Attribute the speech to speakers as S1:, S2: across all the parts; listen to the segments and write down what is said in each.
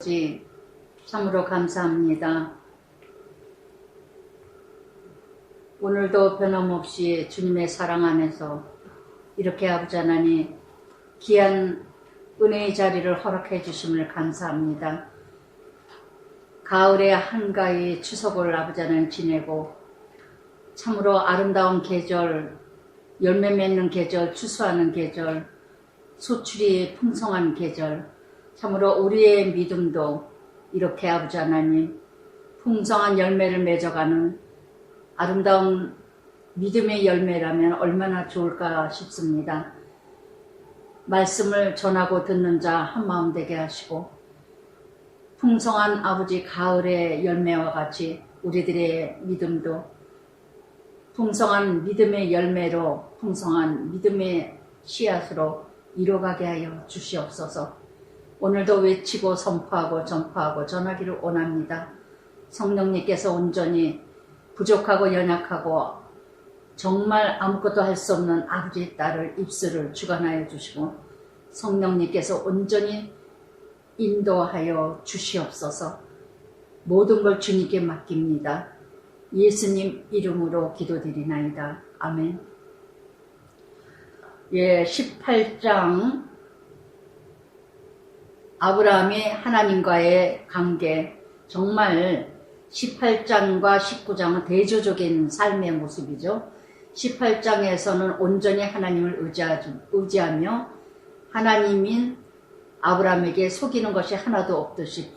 S1: 아버지, 참으로 감사합니다. 오늘도 변함없이 주님의 사랑 안에서 이렇게 아버지 하나님 귀한 은혜의 자리를 허락해 주심을 감사합니다. 가을의 한가위 추석을 아버지 하나님 지내고 참으로 아름다운 계절, 열매 맺는 계절, 추수하는 계절, 소출이 풍성한 계절, 참으로 우리의 믿음도 이렇게 아버지 하나님 풍성한 열매를 맺어가는 아름다운 믿음의 열매라면 얼마나 좋을까 싶습니다. 말씀을 전하고 듣는 자 한마음 되게 하시고 풍성한 아버지 가을의 열매와 같이 우리들의 믿음도 풍성한 믿음의 열매로 풍성한 믿음의 씨앗으로 이뤄가게 하여 주시옵소서. 오늘도 외치고 선포하고 전파하고 전하기를 원합니다. 성령님께서 온전히 부족하고 연약하고 정말 아무것도 할 수 없는 아버지 딸을 입술을 주관하여 주시고 성령님께서 온전히 인도하여 주시옵소서. 모든 걸 주님께 맡깁니다. 예수님 이름으로 기도드리나이다. 아멘. 18장 아브라함이 하나님과의 관계, 정말 18장과 19장은 대조적인 삶의 모습이죠. 18장에서는 온전히 하나님을 의지하며 하나님인 아브라함에게 속이는 것이 하나도 없듯이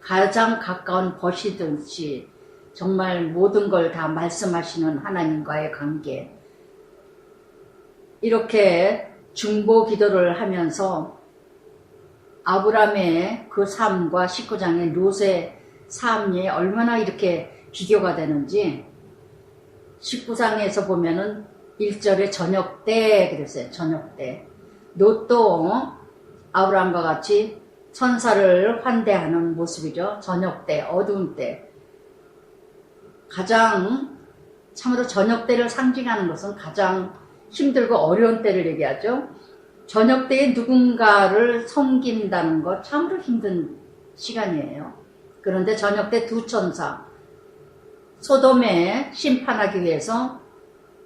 S1: 가장 가까운 벗이듯이 정말 모든 걸 다 말씀하시는 하나님과의 관계, 이렇게 중보 기도를 하면서 아브라함의 그 삶과 19장의 롯의 삶이 얼마나 이렇게 비교가 되는지 19장에서 보면은 1절에 저녁 때 그랬어요. 저녁 때. 롯도 아브라함과 같이 천사를 환대하는 모습이죠. 저녁 때, 어두운 때. 가장 참으로 저녁 때를 상징하는 것은 가장 힘들고 어려운 때를 얘기하죠. 저녁 때에 누군가를 섬긴다는 것 참으로 힘든 시간이에요. 그런데 저녁 때 두 천사, 소돔에 심판하기 위해서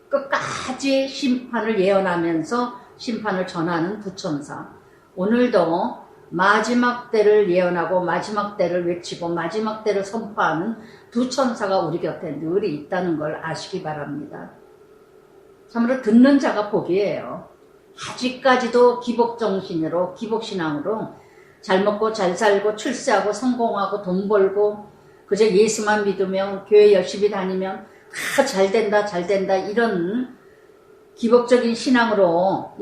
S1: 끝까지 심판을 예언하면서 심판을 전하는 두 천사. 오늘도 마지막 때를 예언하고 마지막 때를 외치고 마지막 때를 선포하는 두 천사가 우리 곁에 늘 있다는 걸 아시기 바랍니다. 참으로 듣는 자가 복이에요. 아직까지도 기복정신으로 기복신앙으로 잘 먹고 잘 살고 출세하고 성공하고 돈 벌고 그저 예수만 믿으면 교회 열심히 다니면 다 잘된다 잘된다 이런 기복적인 신앙으로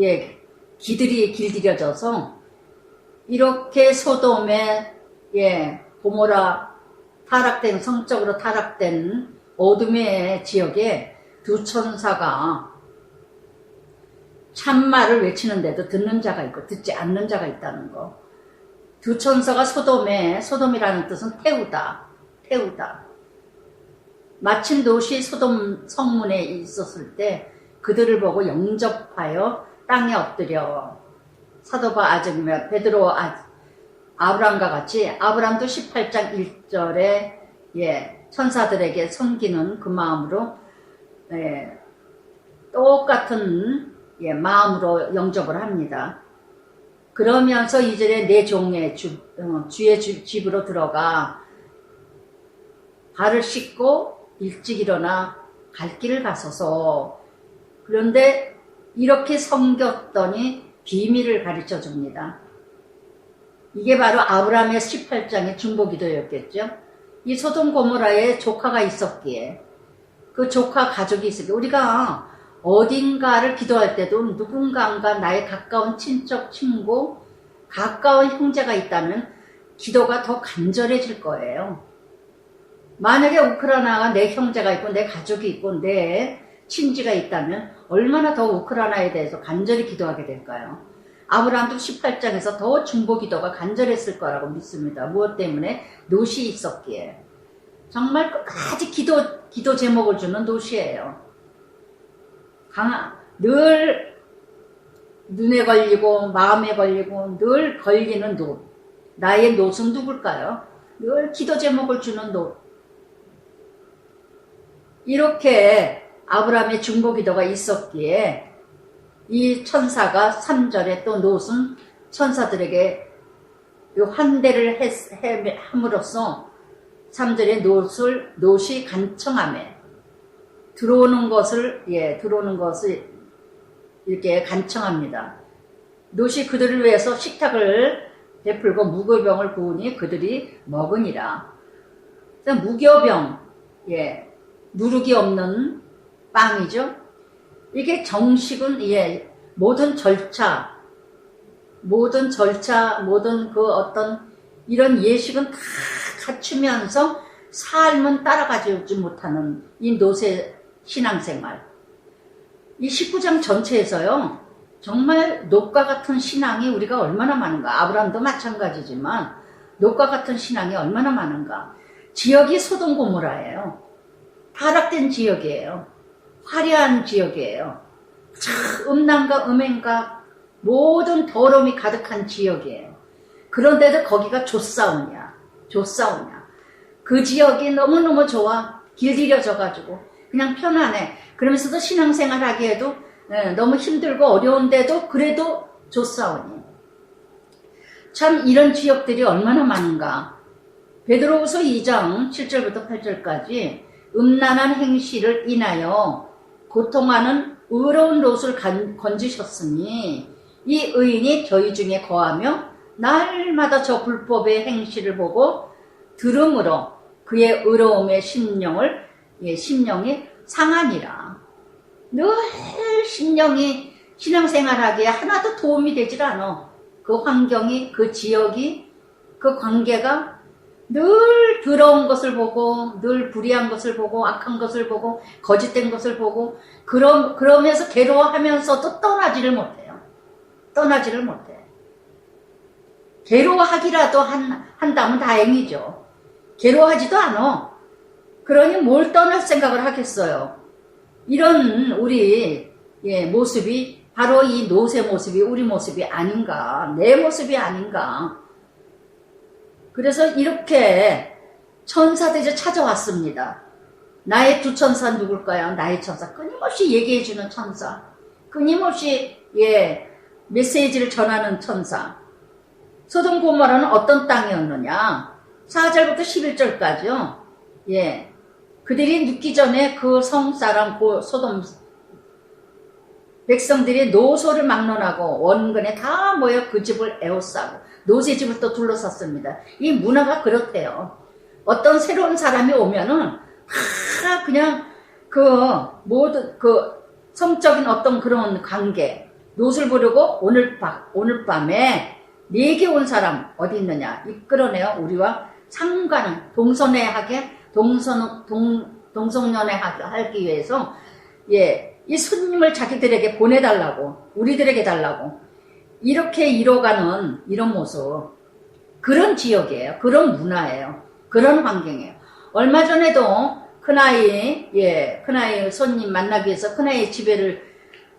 S1: 기들이 길들여져서 이렇게 소돔에 고모라 타락된 성적으로 타락된 어둠의 지역에 두 천사가 참말을 외치는데도 듣는 자가 있고 듣지 않는 자가 있다는 거. 두 천사가 소돔이라는 뜻은 태우다. 마침 롯이 소돔 성문에 있었을 때 그들을 보고 영접하여 땅에 엎드려 사도바 아적이며 베드로 아브람과 같이 아브람도 18장 1절에 천사들에게 섬기는 그 마음으로 똑같은 마음으로 영접을 합니다. 그러면서 이전에 내 종의 주의 집으로 들어가 발을 씻고 일찍 일어나 갈 길을 가소서. 그런데 이렇게 섬겼더니 비밀을 가르쳐 줍니다. 이게 바로 아브라함의 18장의 중보기도였겠죠. 이 소돔 고모라에 조카가 있었기에 그 조카 가족이 있었기에 우리가 어딘가를 기도할 때도 누군가가 나의 가까운 친척, 친구, 가까운 형제가 있다면 기도가 더 간절해질 거예요. 만약에 우크라이나가 내 형제가 있고 내 가족이 있고 내 친지가 있다면 얼마나 더 우크라이나에 대해서 간절히 기도하게 될까요? 아브라함도 18장에서 더 중보 기도가 간절했을 거라고 믿습니다. 무엇 때문에? 롯이 있었기에. 정말 끝까지 기도 제목을 주는 롯이에요. 늘 눈에 걸리고 마음에 걸리고 늘 걸리는 롯. 나의 놋은 누굴까요? 늘 기도 제목을 주는 놋. 이렇게 아브라함의 중보기도가 있었기에 이 천사가 3절에 또 놋은 천사들에게 환대를 함으로써 3절에 놋이 간청하며 들어오는 것을 이렇게 간청합니다. 놋이 그들을 위해서 식탁을 베풀고 무교병을 부으니 그들이 먹으니라. 무교병, 누룩이 없는 빵이죠. 이게 정식은 모든 절차, 모든 그 어떤 이런 예식은 다 갖추면서 삶은 따라가지 못하는 이 놋의 신앙생활. 이 19장 전체에서요, 정말 놋과 같은 신앙이 우리가 얼마나 많은가. 아브라함도 마찬가지지만 놋과 같은 신앙이 얼마나 많은가. 지역이 소돔 고모라예요. 타락된 지역이에요. 화려한 지역이에요. 음란과 음행과 모든 더러움이 가득한 지역이에요. 그런데도 거기가 좋사오냐. 그 지역이 너무너무 좋아. 길들여져가지고 그냥 편안해. 그러면서도 신앙생활 하기에도 너무 힘들고 어려운데도 그래도 좋사오니. 참 이런 지역들이 얼마나 많은가. 베드로후서 2장 7절부터 8절까지 음란한 행실을 인하여 고통하는 의로운 롯을 건지셨으니 이 의인이 저희 중에 거하며 날마다 저 불법의 행실을 보고 들음으로 그의 의로움의 심령이 상하니라. 늘 심령이 신앙생활하기에 하나도 도움이 되질 않아. 그 환경이, 그 지역이, 그 관계가 늘 더러운 것을 보고, 늘 불의한 것을 보고, 악한 것을 보고, 거짓된 것을 보고, 그러면서 괴로워하면서도 떠나지를 못해요. 괴로워하기라도 한다면 다행이죠. 괴로워하지도 않아. 그러니 뭘 떠날 생각을 하겠어요. 이런 우리 모습이 바로 이 놋의 모습이 우리 모습이 아닌가, 내 모습이 아닌가. 그래서 이렇게 천사들이 찾아왔습니다. 나의 두 천사 누굴까요? 나의 천사. 끊임없이 얘기해주는 천사. 끊임없이 메시지를 전하는 천사. 소돔 고모라는 어떤 땅이었느냐? 4절부터 11절까지요. 그들이 눕기 전에 그 성사람 소돔 백성들이 노소를 막론하고 원근에 다 모여 그 집을 에워싸고 놋의 집을 또 둘러쌌습니다. 이 문화가 그렇대요. 어떤 새로운 사람이 오면은 다 그냥 모든 성적인 어떤 그런 관계 놋을 부르고 오늘 밤에 네게 온 사람 어디 있느냐 이끌어내어 우리와 상관은 동성연애하게 하기 위해서 이 손님을 자기들에게 보내달라고 우리들에게 달라고 이렇게 이뤄가는 이런 모습 그런 지역이에요. 그런 문화예요. 그런 환경이에요. 얼마 전에도 큰아이 손님 만나기 위해서 큰아이 집에를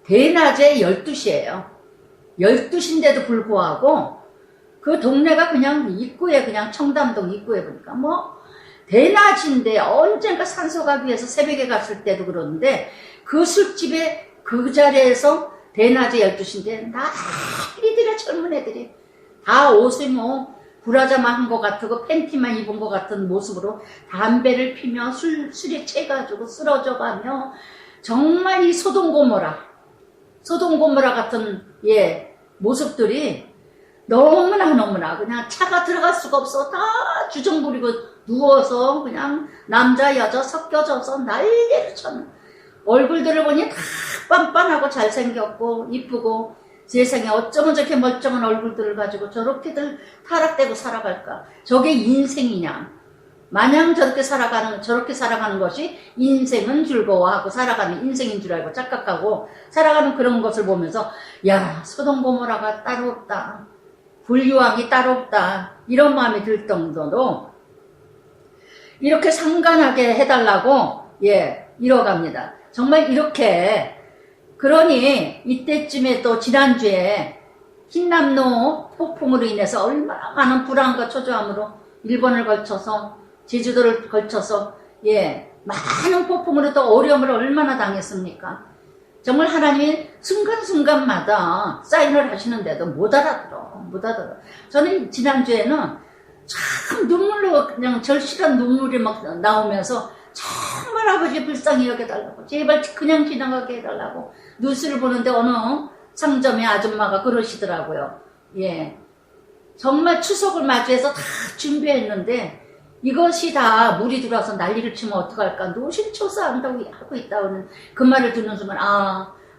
S1: 대낮에 12시예요. 12시인데도 불구하고 그 동네가 그냥 입구에 그냥 청담동 입구에 보니까 대낮인데 언젠가 산소 가기 위해서 새벽에 갔을 때도 그러는데 그 술집에 그 자리에서 대낮에 12시인데 난리들의 젊은 애들이 다 옷이 브라자만 한 것 같고 팬티만 입은 것 같은 모습으로 담배를 피며 술에 채가지고 쓰러져가며 정말 이 소돔 고모라 같은 모습들이 너무나 그냥 차가 들어갈 수가 없어. 다 주정 부리고 누워서 그냥 남자 여자 섞여져서 난리를 쳤는 얼굴들을 보니 다 빤빤하고 잘생겼고 이쁘고 세상에 어쩌면 저렇게 멀쩡한 얼굴들을 가지고 저렇게들 타락되고 살아갈까. 저게 인생이냐. 마냥 저렇게 살아가는 것이 인생은 즐거워하고 살아가는 인생인 줄 알고 착각하고 살아가는 그런 것을 보면서 야 소돔 고모라가 따로 없다. 불유황이 따로 없다. 이런 마음이 들 정도로 이렇게 상관하게 해달라고 이뤄갑니다. 정말 이렇게 그러니 이때쯤에 또 지난주에 흰남노 폭풍으로 인해서 얼마나 많은 불안과 초조함으로 일본을 걸쳐서 제주도를 걸쳐서 많은 폭풍으로 또 어려움을 얼마나 당했습니까? 정말 하나님이 순간순간마다 사인을 하시는데도 못 알아들어. 저는 지난주에는 참 눈물로 그냥 절실한 눈물이 막 나오면서 정말 아버지 불쌍히 여겨달라고, 제발 그냥 지나가게 해달라고 뉴스를 보는데 어느 상점의 아줌마가 그러시더라고요. 정말 추석을 맞이해서 다 준비했는데 이것이 다 물이 들어와서 난리를 치면 어떡할까, 노심초사한다고 하고 있다는 그 말을 듣는 순간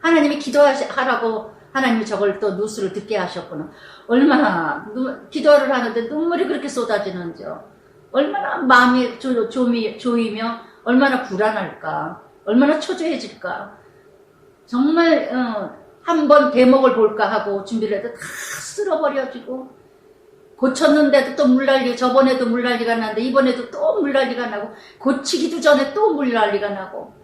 S1: 하나님이 기도하라고 하나님이 저걸 또 뉴스를 듣게 하셨구나. 얼마나 기도를 하는데 눈물이 그렇게 쏟아지는지요. 얼마나 마음이 조이며 얼마나 불안할까, 얼마나 초조해질까. 정말 한번 대목을 볼까 하고 준비를 해도 다 쓸어버려지고, 고쳤는데도 또 물난리, 저번에도 물난리가 났는데 이번에도 또 물난리가 나고, 고치기도 전에 또 물난리가 나고.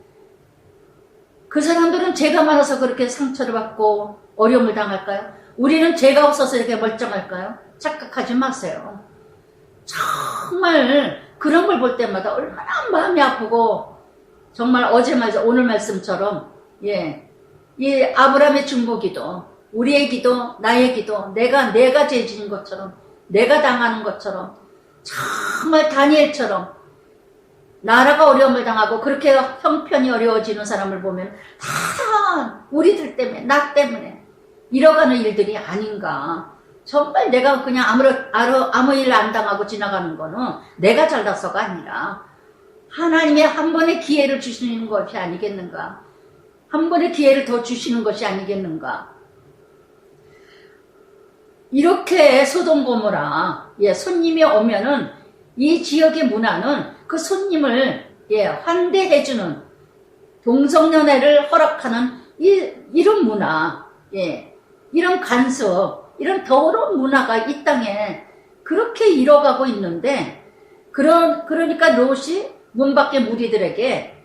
S1: 그 사람들은 죄가 많아서 그렇게 상처를 받고 어려움을 당할까요? 우리는 죄가 없어서 이렇게 멀쩡할까요? 착각하지 마세요. 정말 그런 걸 볼 때마다 얼마나 마음이 아프고, 정말 어제 오늘 말씀처럼 이 아브라함의 중보기도, 우리의 기도, 나의 기도, 내가 죄 지은 것처럼, 내가 당하는 것처럼, 정말 다니엘처럼 나라가 어려움을 당하고 그렇게 형편이 어려워지는 사람을 보면 다 우리들 때문에, 나 때문에 이뤄가는 일들이 아닌가. 정말 내가 그냥 아무 일 안 당하고 지나가는 거는 내가 잘나서가 아니라 하나님의 한 번의 기회를 주시는 것이 아니겠는가. 한 번의 기회를 더 주시는 것이 아니겠는가. 이렇게 소돔 고모라 손님이 오면은 이 지역의 문화는 그 손님을 환대해주는, 동성연애를 허락하는 이런 문화, 이런 간섭, 이런 더러운 문화가 이 땅에 그렇게 이뤄가고 있는데, 그러니까 롯이 문 밖에 무리들에게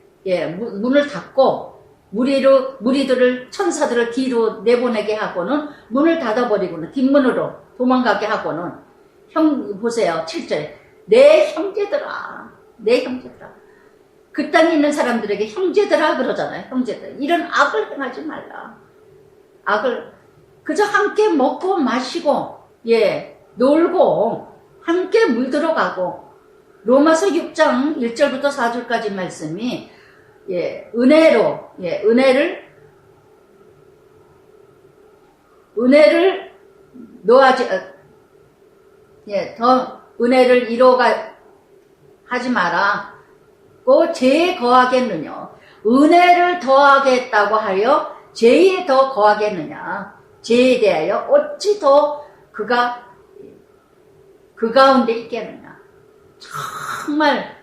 S1: 문을 닫고 무리들을, 천사들을 뒤로 내보내게 하고는 문을 닫아버리고는 뒷문으로 도망가게 하고는, 보세요 7절에 내 형제들아. 그 땅에 있는 사람들에게 형제들아 그러잖아요. 형제들, 이런 악을 행하지 말라. 악을 그저 함께 먹고 마시고 놀고 함께 물들어가고. 로마서 6장 1절부터 4절까지 말씀이 은혜를 노하지 더 은혜를 이루어가 하지 마라. 죄에 거하겠느냐. 은혜를 더하겠다고 하여 죄에 더 거하겠느냐. 죄에 대하여 어찌 더 그가 그 가운데 있겠느냐. 정말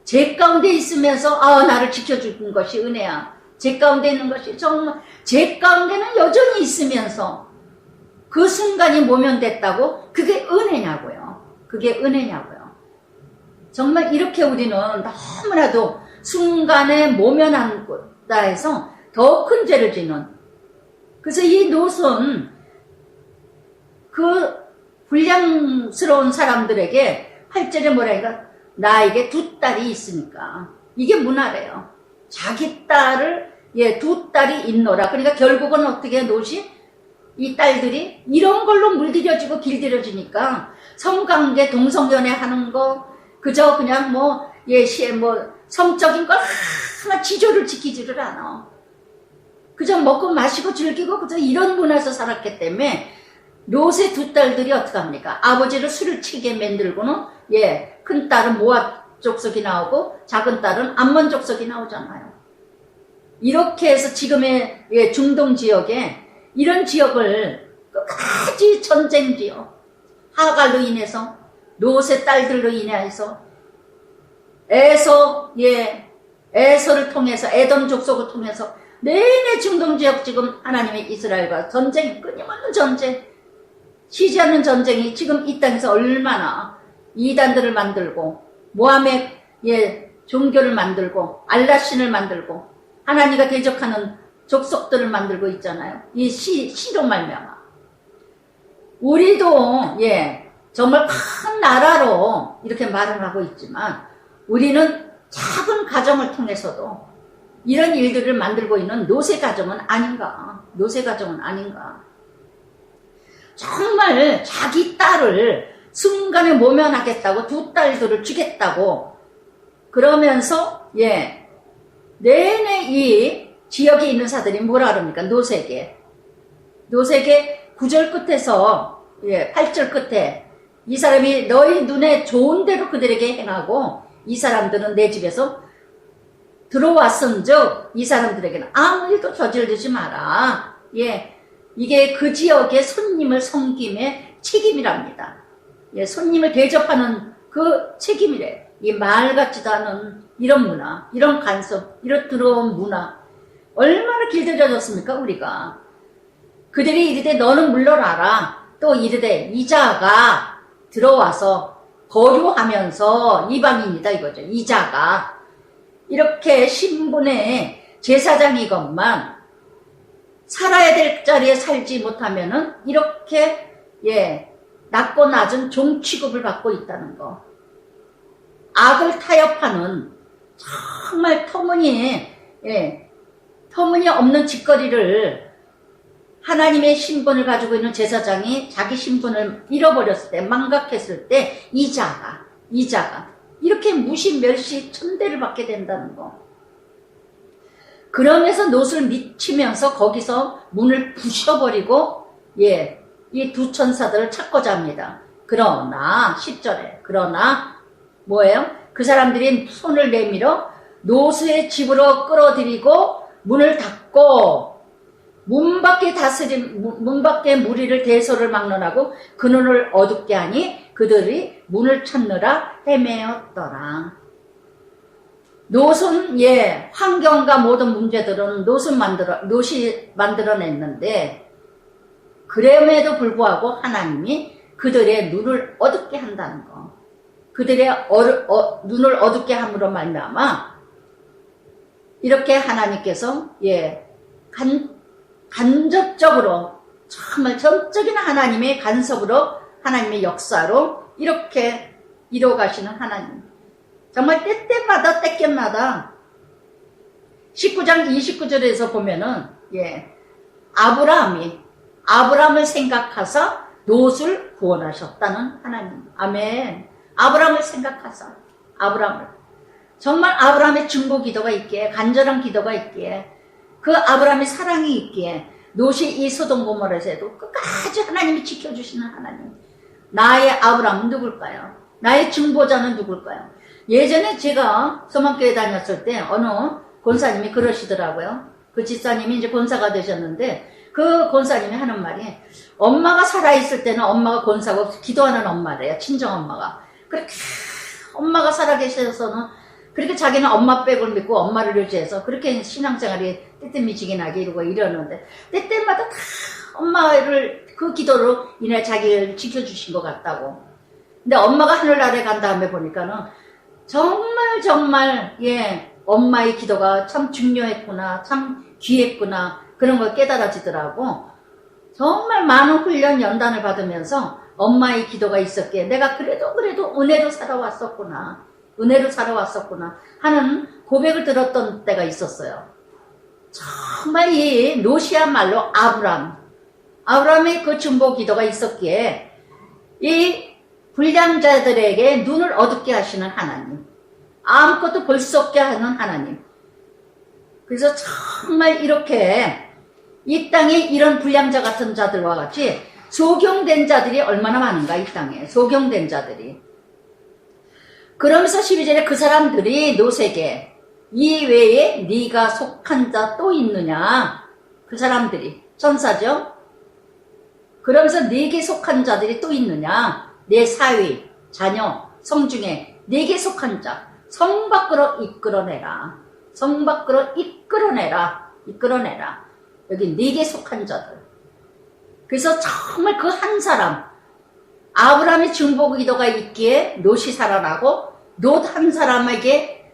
S1: 죄 가운데 있으면서 나를 지켜주는 것이 은혜야. 죄 가운데 있는 것이, 정말 죄 가운데는 여전히 있으면서 그 순간이 모면됐다고 그게 은혜냐고요. 그게 은혜냐고요. 정말 이렇게 우리는 너무나도 순간에 모면한다 해서 더 큰 죄를 지는. 그래서 이 롯은 그 불량스러운 사람들에게 8절에 뭐라니까, 나에게 두 딸이 있으니까. 이게 문화래요. 자기 딸을 두 딸이 있노라. 그러니까 결국은 어떻게 롯이 이 딸들이 이런 걸로 물들여지고 길들여지니까 성관계, 동성연애 하는 거, 그저 그냥 성적인 걸 하나 지조를 지키지를 않아. 그저 먹고 마시고 즐기고 그저 이런 문화에서 살았기 때문에 롯의 두 딸들이 어떻게 합니까? 아버지를 술을 치게 만들고는 큰 딸은 모압 족속이 나오고 작은 딸은 암몬 족속이 나오잖아요. 이렇게 해서 지금의 중동 지역에 이런 지역을 끝까지 전쟁 지역, 하갈로 인해서, 롯의 딸들로 인해서, 에서를 통해서, 에돔 족속을 통해서 내내 중동 지역 지금 하나님의 이스라엘과 전쟁이, 끊임없는 전쟁, 쉬지 않는 전쟁이 지금 이 땅에서 얼마나 이단들을 만들고 모함의 종교를 만들고 알라신을 만들고 하나님과 대적하는 족속들을 만들고 있잖아요. 이 시로 말미암아. 우리도 정말 큰 나라로 이렇게 말을 하고 있지만 우리는 작은 가정을 통해서도 이런 일들을 만들고 있는 노세 가정은 아닌가. 노세 가정은 아닌가. 정말 자기 딸을 순간에 모면하겠다고 두 딸들을 주겠다고 그러면서 내내 이 지역에 있는 사들이 뭐라 그럽니까? 노세계 9절 끝에서 8절 끝에 이 사람이 너희 눈에 좋은 대로 그들에게 행하고 이 사람들은 내 집에서 들어왔은즉 이 사람들에게는 아무 일도 저지르지 마라. 이게 그 지역의 손님을 섬김의 책임이랍니다. 손님을 대접하는 그 책임이래. 이 말 같지도 않은 이런 문화, 이런 간섭, 이런 더러운 문화 얼마나 길들여졌습니까 우리가. 그들이 이르되 너는 물러나라. 또 이르되 이자가 들어와서 거류하면서 이방인이다 이거죠. 이자가 이렇게 신분의 제사장이건만 살아야 될 자리에 살지 못하면은 이렇게 낮고 낮은 종 취급을 받고 있다는 거. 악을 타협하는 정말 터무니없는 짓거리를 하나님의 신분을 가지고 있는 제사장이 자기 신분을 잃어버렸을 때, 망각했을 때 이자가 이렇게 무시, 멸시, 천대를 받게 된다는 거. 그러면서 놋을 미치면서 거기서 문을 부셔버리고 이 두 천사들을 찾고자 합니다. 그러나 10절에 그러나 뭐예요? 그 사람들이 손을 내밀어 놋의 집으로 끌어들이고 문을 닫고 문 밖에 무리를 대소를 막론하고 그 눈을 어둡게 하니 그들이 문을 찾느라 헤매었더라. 놋은 환경과 모든 문제들은 놋이 만들어냈는데 그럼에도 불구하고 하나님이 그들의 눈을 어둡게 한다는 거. 그들의 눈을 어둡게 함으로 말미암아 이렇게 하나님께서 간접적으로 정말 전적인 하나님의 간섭으로 하나님의 역사로 이렇게 이뤄가시는 하나님. 정말 때때마다 19장 29절에서 보면은 아브라함을 생각하사 롯을 구원하셨다는 하나님. 아멘. 아브라함을 생각하사 정말 아브라함의 중보 기도가 있기에 간절한 기도가 있기에 그 아브라함의 사랑이 있기에 롯이 이 소돔 고모라에서도 끝까지 하나님이 지켜주시는 하나님. 나의 아브라함은 누굴까요? 나의 중보자는 누굴까요? 예전에 제가 서만교회 다녔을 때 어느 권사님이 그러시더라고요. 그 집사님이 이제 권사가 되셨는데 그 권사님이 하는 말이 엄마가 살아있을 때는 엄마가 권사고 기도하는 엄마래요. 친정엄마가. 그렇게 엄마가 살아계셔서는 그렇게 자기는 엄마 백을 믿고 엄마를 의지해서 그렇게 신앙생활이 뜨뜻미지근하게 이루고 이러는데 때때마다 다 엄마를 그 기도로 인해 자기를 지켜주신 것 같다고. 근데 엄마가 하늘나라에 간 다음에 보니까는 정말 엄마의 기도가 참 중요했구나, 참 귀했구나 그런 걸 깨달아지더라고. 정말 많은 훈련 연단을 받으면서 엄마의 기도가 있었기에 내가 그래도 은혜로 살아왔었구나 하는 고백을 들었던 때가 있었어요. 정말 이 롯이야말로 아브라함의 그 중보 기도가 있었기에 이 불량자들에게 눈을 어둡게 하시는 하나님, 아무것도 볼 수 없게 하는 하나님. 그래서 정말 이렇게 이 땅에 이런 불량자 같은 자들과 같이 소경된 자들이 얼마나 많은가. 이 땅에 소경된 자들이. 그러면서 12절에 그 사람들이 롯에게 이 외에 네가 속한 자 또 있느냐. 그 사람들이 천사죠. 그러면서 네게 속한 자들이 또 있느냐. 내 사위, 자녀, 성중에 네게 속한 자 성 밖으로 이끌어내라. 성 밖으로 이끌어내라. 여기 네게 속한 자들. 그래서 정말 그 한 사람, 아브라함의 중보 기도가 있기에 롯이 살아나고 롯 한 사람에게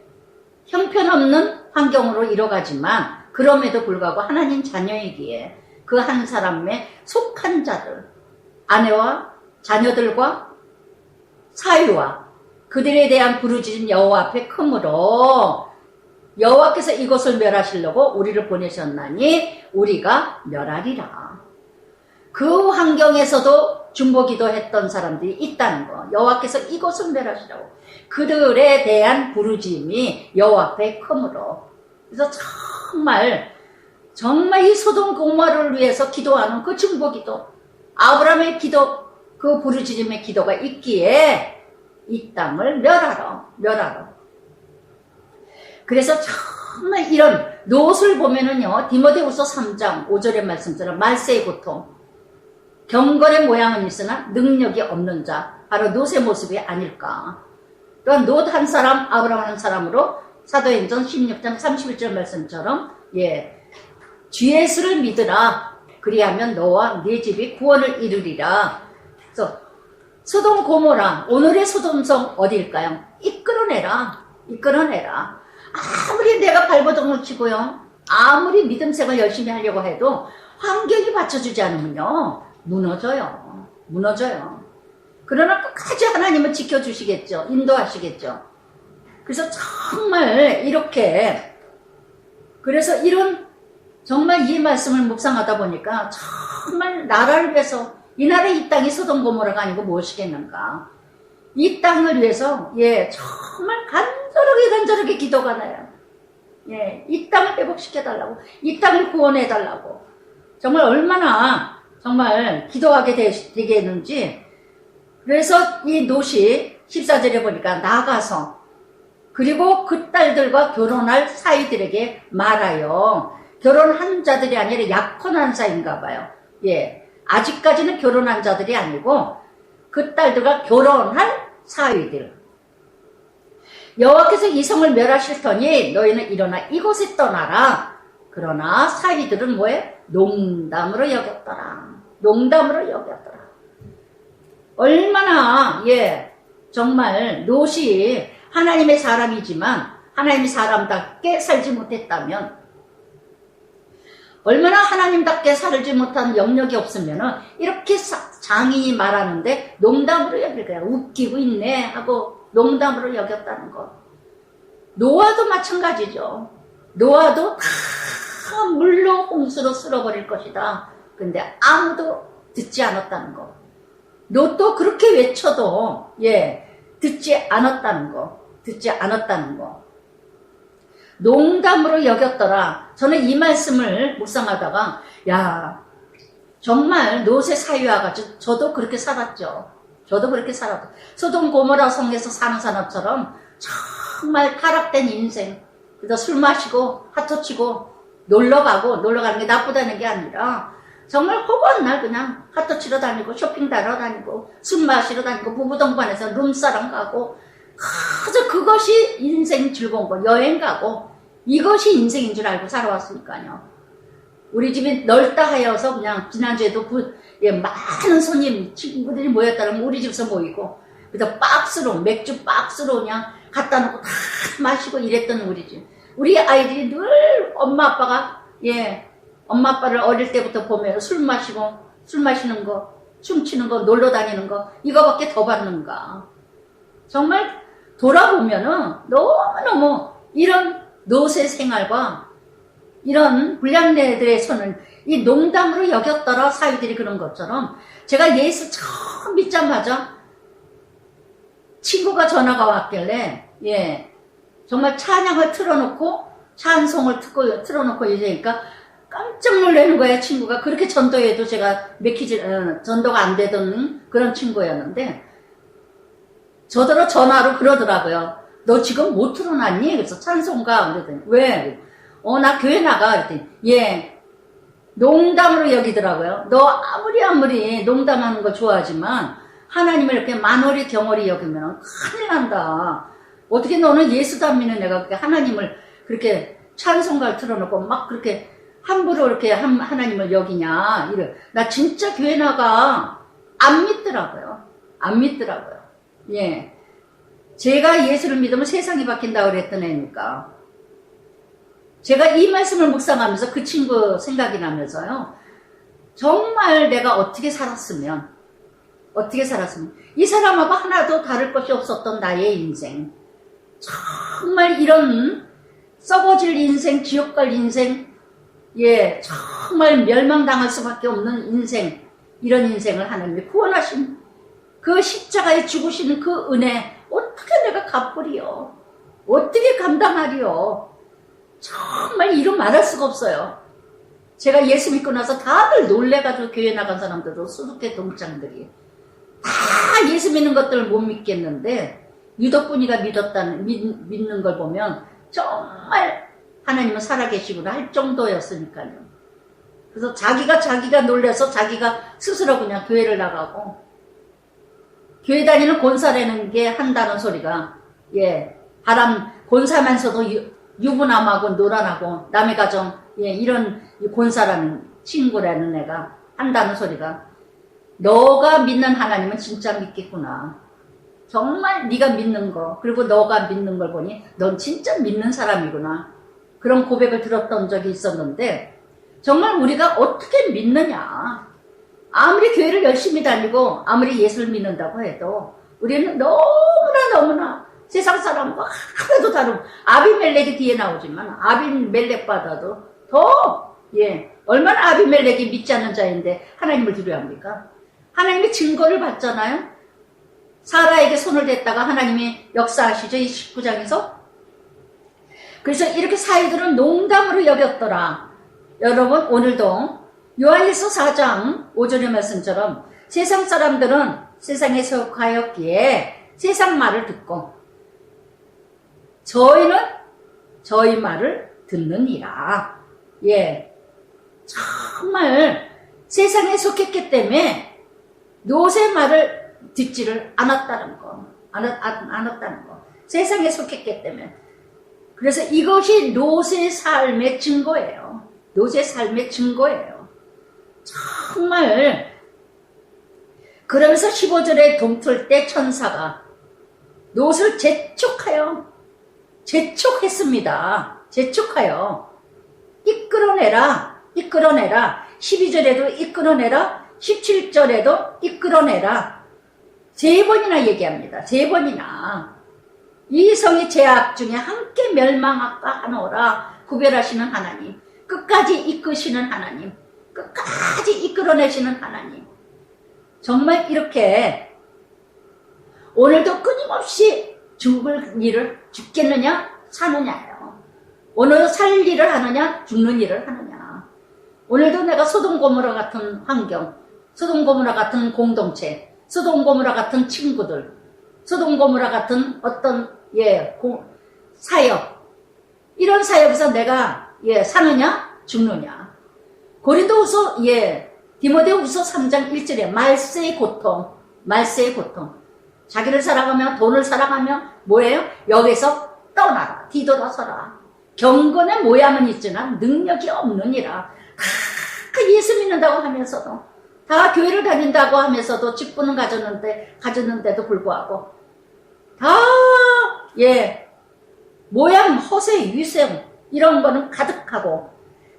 S1: 형편없는 환경으로 이뤄가지만 그럼에도 불구하고 하나님 자녀이기에 그 한 사람에 속한 자들, 아내와 자녀들과 사위와 그들에 대한 부르짖음 여호와 앞에 크므로 여호와께서 이것을 멸하시려고 우리를 보내셨나니 우리가 멸하리라. 그 환경에서도 중보기도 했던 사람들이 있다는 거. 여호와께서 이것을 멸하시라고. 그들에 대한 부르짖음이 여호와 앞에 크므로. 그래서 정말 이 소돔 고모라를 위해서 기도하는 그 중보기도, 아브라함의 기도, 그 부르짖음의 기도가 있기에 이 땅을 멸하러. 그래서 정말 이런 롯을 보면은요, 디모데후서 3장 5절의 말씀처럼 말세의 고통, 경건의 모양은 있으나 능력이 없는 자, 바로 롯의 모습이 아닐까. 또한 롯 한 사람, 아브라함 한 사람으로 사도행전 16장 31절 말씀처럼 주 예수를 믿으라. 그리하면 너와 네 집이 구원을 이루리라. 그래서 소돔 고모라, 오늘의 소돔성 어디일까요? 이끌어내라. 아무리 내가 발버둥을 치고요, 아무리 믿음 생활 열심히 하려고 해도 환경이 받쳐주지 않으면요 무너져요. 그러나 끝까지 하나님은 지켜주시겠죠. 인도하시겠죠. 그래서 정말 이렇게, 그래서 정말 이 말씀을 묵상하다 보니까 정말 나라를 위해서, 이 나라 이 땅이 소돔 고모라가 아니고 무엇이겠는가. 이 땅을 위해서 정말 간절하게 기도가 나요. 이 땅을 회복시켜달라고, 이 땅을 구원해달라고. 정말 얼마나 정말 기도하게 되겠는지. 그래서 이 롯이 14절에 보니까 나가서, 그리고 그 딸들과 결혼할 사이들에게 말하여, 결혼한 자들이 아니라 약혼한 사이인가 봐요. 아직까지는 결혼한 자들이 아니고 그 딸들과 결혼할 사위들. 여호와께서 이 성을 멸하실 터니 너희는 일어나 이곳에 떠나라. 그러나 사위들은 뭐해? 농담으로 여겼더라. 얼마나 정말 롯이 하나님의 사람이지만 하나님의 사람답게 살지 못했다면, 얼마나 하나님답게 살지 못한 영역이 없으면 이렇게 장인이 말하는데 농담으로 여길 거야. 웃기고 있네 하고 농담으로 여겼다는 거. 노아도 마찬가지죠. 노아도 다 물로 홍수로 쓸어버릴 것이다. 근데 아무도 듣지 않았다는 거. 롯도 그렇게 외쳐도 듣지 않았다는 거. 농담으로 여겼더라. 저는 이 말씀을 묵상하다가 정말 롯의 사위와 같이 저도 그렇게 살았죠. 소돔 고모라 성에서 사는 사람처럼 정말 타락된 인생. 그래서 술 마시고 핫토치고 놀러가는 게 나쁘다는 게 아니라 정말 허구한 날 그냥 핫토치러 다니고 쇼핑 다러 다니고 술 마시러 다니고 부부동반해서 룸사랑 가고, 그저 그것이 인생 즐거운 거, 여행 가고, 이것이 인생인 줄 알고 살아왔으니까요. 우리 집이 넓다 하여서 그냥 지난주에도 많은 손님, 친구들이 모였다면 우리 집에서 모이고, 그래서 맥주 박스로 그냥 갖다 놓고 다 마시고 이랬던 우리 집. 우리 아이들이 늘 엄마 아빠를 어릴 때부터 보면 술 마시는 거, 춤추는 거, 놀러 다니는 거, 이거밖에 더 받는가. 정말 돌아보면은 너무너무 이런 롯의 생활과 이런 불량배들의 손은 이 농담으로 여겼더라. 사위들이 그런 것처럼, 제가 예수 처음 믿자마자 친구가 전화가 왔길래 정말 찬양을 틀어놓고 찬송을 틀어놓고 이러니까 깜짝 놀라는 거야. 친구가 그렇게 전도해도 제가 전도가 안 되던 그런 친구였는데 저더러 전화로 그러더라고요. 너 지금 못 틀어놨니? 그래서 찬송가. 그랬더니 왜? 나 교회 나가. 그랬더니 농담으로 여기더라고요. 너 아무리 농담하는 거 좋아하지만 하나님을 이렇게 만월이 경월이 여기면 큰일 난다. 어떻게 너는 예수도 안 믿는 내가 그렇게 하나님을 그렇게 찬송가를 틀어놓고 막 그렇게 함부로 이렇게 하나님을 여기냐. 나 진짜 교회 나가. 안 믿더라고요. 제가 예수를 믿으면 세상이 바뀐다고 그랬던 애니까. 제가 이 말씀을 묵상하면서 그 친구 생각이 나면서요. 정말 내가 어떻게 살았으면, 어떻게 살았습니까? 이 사람하고 하나도 다를 것이 없었던 나의 인생. 정말 이런 썩어질 인생, 지옥 갈 인생, 예, 정말 멸망당할 수밖에 없는 인생, 이런 인생을 하나님이 구원하신 그 십자가에 죽으시는 그 은혜, 어떻게 내가 갚으리요? 어떻게 감당하리요? 정말 이루 말할 수가 없어요. 제가 예수 믿고 나서 다들 놀래가지고 교회 나간 사람들도 수두께 동창들이 다 예수 믿는 것들을 못 믿겠는데 유덕분이가 믿는 걸 보면 정말 하나님은 살아계시구나 할 정도였으니까요. 그래서 자기가 놀라서 자기가 스스로 그냥 교회를 나가고 교회 다니는 권사라는 게 한다는 소리가 예 권사면서도 유부남하고 노란하고 남의 가정 이런 권사라는 친구라는 애가 한다는 소리가 너가 믿는 하나님은 진짜 믿겠구나. 정말 네가 믿는 거 그리고 너가 믿는 걸 보니 넌 진짜 믿는 사람이구나. 그런 고백을 들었던 적이 있었는데 정말 우리가 어떻게 믿느냐. 아무리 교회를 열심히 다니고 아무리 예수를 믿는다고 해도 우리는 너무나 세상 사람과 하나도 다르고 아비멜렉이 뒤에 나오지만 아비멜렉보다도 더 얼마나 아비멜렉이 믿지 않는 자인데 하나님을 두려워합니까? 하나님의 증거를 받잖아요. 사라에게 손을 댔다가 하나님이 역사하시죠. 이 19장에서. 그래서 이렇게 사이들은 농담으로 여겼더라. 여러분 오늘도 요한일서 4장 5절의 말씀처럼 세상 사람들은 세상에 속하였기에 세상 말을 듣고 저희는 저희 말을 듣느니라. 정말 세상에 속했기 때문에 노새 말을 듣지를 않았다는 거. 않았다는 거. 세상에 속했기 때문에. 그래서 이것이 노새 삶의 증거예요. 노새 삶의 증거예요. 정말 그러면서 15절에 동틀 때 천사가 롯을 재촉했습니다. 재촉하여 이끌어내라. 12절에도 이끌어내라. 17절에도 이끌어내라. 3번이나 얘기합니다. 3번이나. 이 성의 죄악 중에 함께 멸망할까 하노라. 구별하시는 하나님. 끝까지 이끄시는 하나님. 끝까지 이끌어내시는 하나님. 정말 이렇게 오늘도 끊임없이 죽겠느냐 사느냐예요. 오늘도 살 일을 하느냐 죽는 일을 하느냐. 오늘도 내가 소돔 고모라 같은 환경, 소돔 고모라 같은 공동체, 소돔 고모라 같은 친구들, 소돔 고모라 같은 어떤 사역, 이런 사역에서 내가 사느냐 죽느냐. 고린도후서 디모데후서 3장 1절에 말세의 고통. 자기를 사랑하며 돈을 사랑하며 뭐예요? 여기서 떠나라. 뒤돌아서라. 경건의 모양은 있지만 능력이 없느니라. 다 예수 믿는다고 하면서도 다 교회를 다닌다고 하면서도 직분은 가졌는데도 불구하고 다 모양, 허세, 위생 이런 거는 가득하고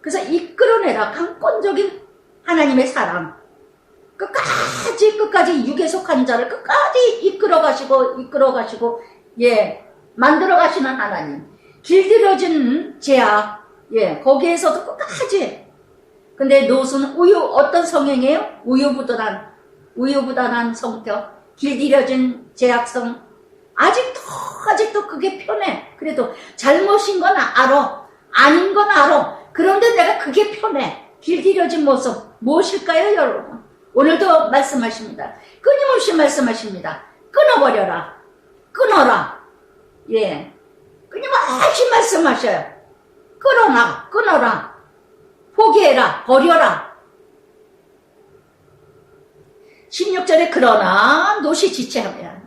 S1: 그래서 이끌어내라. 강권적인 하나님의 사랑. 끝까지 육에 속한 자를 끝까지 이끌어가시고 만들어가시는 하나님. 길들여진 제약 거기에서도 끝까지. 근데 롯은 어떤 성향이에요? 우유부단한 성격, 길들여진 제약성. 아직도 그게 편해. 그래도 잘못인 건 알아. 아닌 건 알아. 그런데 내가 그게 편해. 길들여진 모습 무엇일까요, 여러분? 오늘도 말씀하십니다. 끊임없이 말씀하십니다. 끊어버려라. 끊어라. 끊임없이 말씀하셔요. 끊어라. 포기해라. 버려라. 16절에 그러나 롯이 지체하면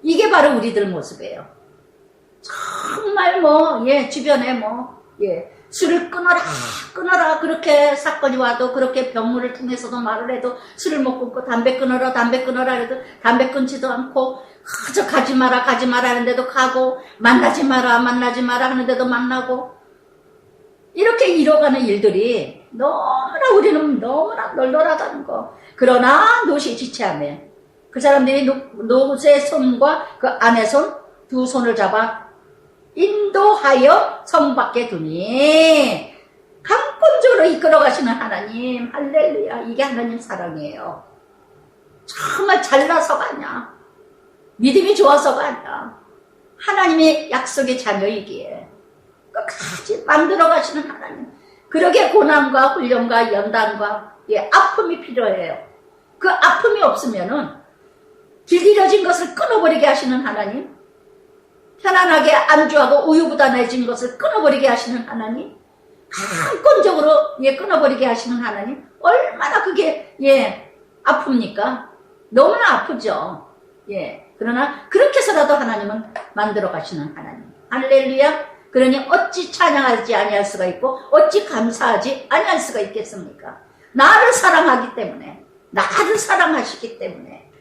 S1: 이게 바로 우리들 모습이에요. 정말 주변에 술을 끊어라. 그렇게 사건이 와도 그렇게 병문을 통해서도 말을 해도 술을 못 끊고 담배 끊어라 해도 담배 끊지도 않고 그저 가지 마라 하는데도 가고 만나지 마라 하는데도 만나고 이렇게 이뤄가는 일들이 너무나 우리는 너무나 널널하다는 거. 그러나 노시 지체하며 그 사람들이 노새 손과 그 아내 손 두 손을 잡아 인도하여 성 밖에 두니 강권적으로 이끌어 가시는 하나님. 할렐루야. 이게 하나님 사랑이에요. 정말 잘나서가 아니야. 믿음이 좋아서가 아니야. 하나님의 약속의 자녀이기에 끝까지 만들어 가시는 하나님. 그러게 고난과 훈련과 연단과 아픔이 필요해요. 그 아픔이 없으면은 길들여진 것을 끊어버리게 하시는 하나님. 편안하게 안주하고 우유부단해진 것을 끊어버리게 하시는 하나님. 강권적으로 끊어버리게 하시는 하나님. 얼마나 그게 아픕니까? 너무나 아프죠. 그러나 그렇게 해서라도 하나님은 만들어 가시는 하나님. 할렐루야. 그러니 어찌 찬양하지 아니할 수가 있고 어찌 감사하지 아니할 수가 있겠습니까? 나를 사랑하기 때문에, 나를 사랑하시기 때문에.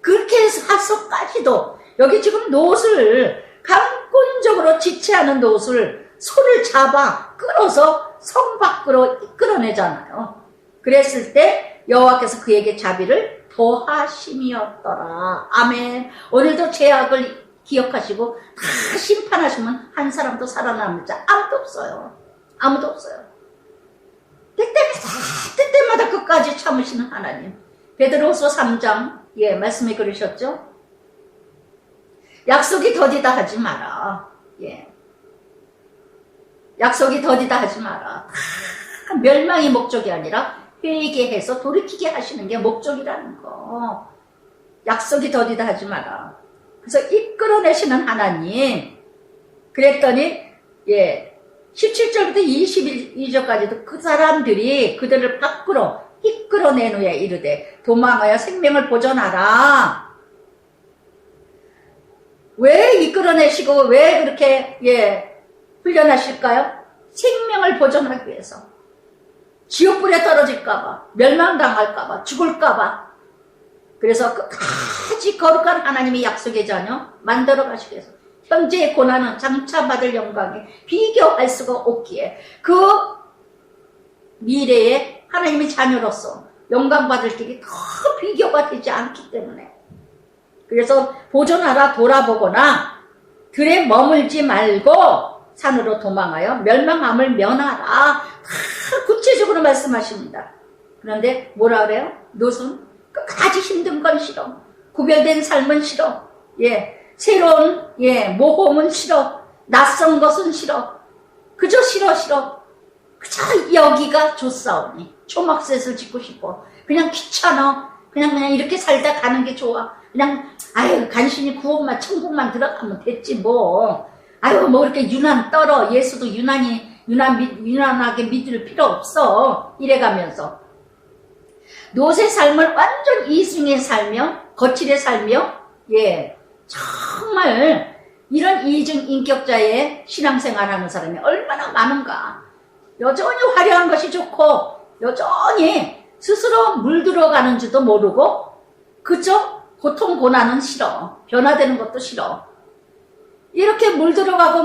S1: 그렇게 해서까지도 여기 지금 노을 강권적으로 지체하는 노을 손을 잡아 끌어서 성 밖으로 이끌어내잖아요. 그랬을 때 여호와께서 그에게 자비를 더하심이었더라. 아멘. 오늘도 죄악을 기억하시고 다 심판하시면 한 사람도 살아남을 자 아무도 없어요. 아무도 없어요. 때때마다 끝까지 참으시는 하나님. 베드로후서 3장 말씀에 그러셨죠. 약속이 더디다 하지 마라. 약속이 더디다 하지 마라. 멸망이 목적이 아니라 회개해서 돌이키게 하시는 게 목적이라는 거. 약속이 더디다 하지 마라. 그래서 이끌어내시는 하나님. 그랬더니 17절부터 22절까지도 그 사람들이 그들을 밖으로 이끌어낸 후에 이르되 도망하여 생명을 보존하라. 왜 이끌어내시고 왜 그렇게 훈련하실까요? 생명을 보존하기 위해서. 지옥불에 떨어질까봐, 멸망당할까봐, 죽을까봐. 그래서 끝까지 거룩한 하나님의 약속의 자녀 만들어 가시기 위해서. 현재의 고난은 장차 받을 영광에 비교할 수가 없기에 그 미래에 하나님의 자녀로서 영광 받을 길이 더 비교가 되지 않기 때문에. 그래서 보존하라. 돌아보거나 들에 머물지 말고 산으로 도망하여 멸망함을 면하라. 다 구체적으로 말씀하십니다. 그런데 뭐라 그래요? 노순 끝까지 힘든 건 싫어. 구별된 삶은 싫어. 새로운 모험은 싫어. 낯선 것은 싫어. 그저 싫어. 그저 여기가 좋사오니 초막셋을 짓고 싶어. 그냥 귀찮아. 그냥 이렇게 살다 가는 게 좋아. 그냥 간신히 구원만 천국만 들어가면 됐지 뭐. 뭐 이렇게 유난 떨어. 예수도 유난하게 믿을 필요 없어. 이래가면서 노새 삶을 완전 이중에 살며 거칠에 살며 정말 이런 이중 인격자의 신앙생활하는 사람이 얼마나 많은가. 여전히 화려한 것이 좋고 여전히 스스로 물들어가는 줄도 모르고 그저 고통 고난은 싫어. 변화되는 것도 싫어. 이렇게 물들어가고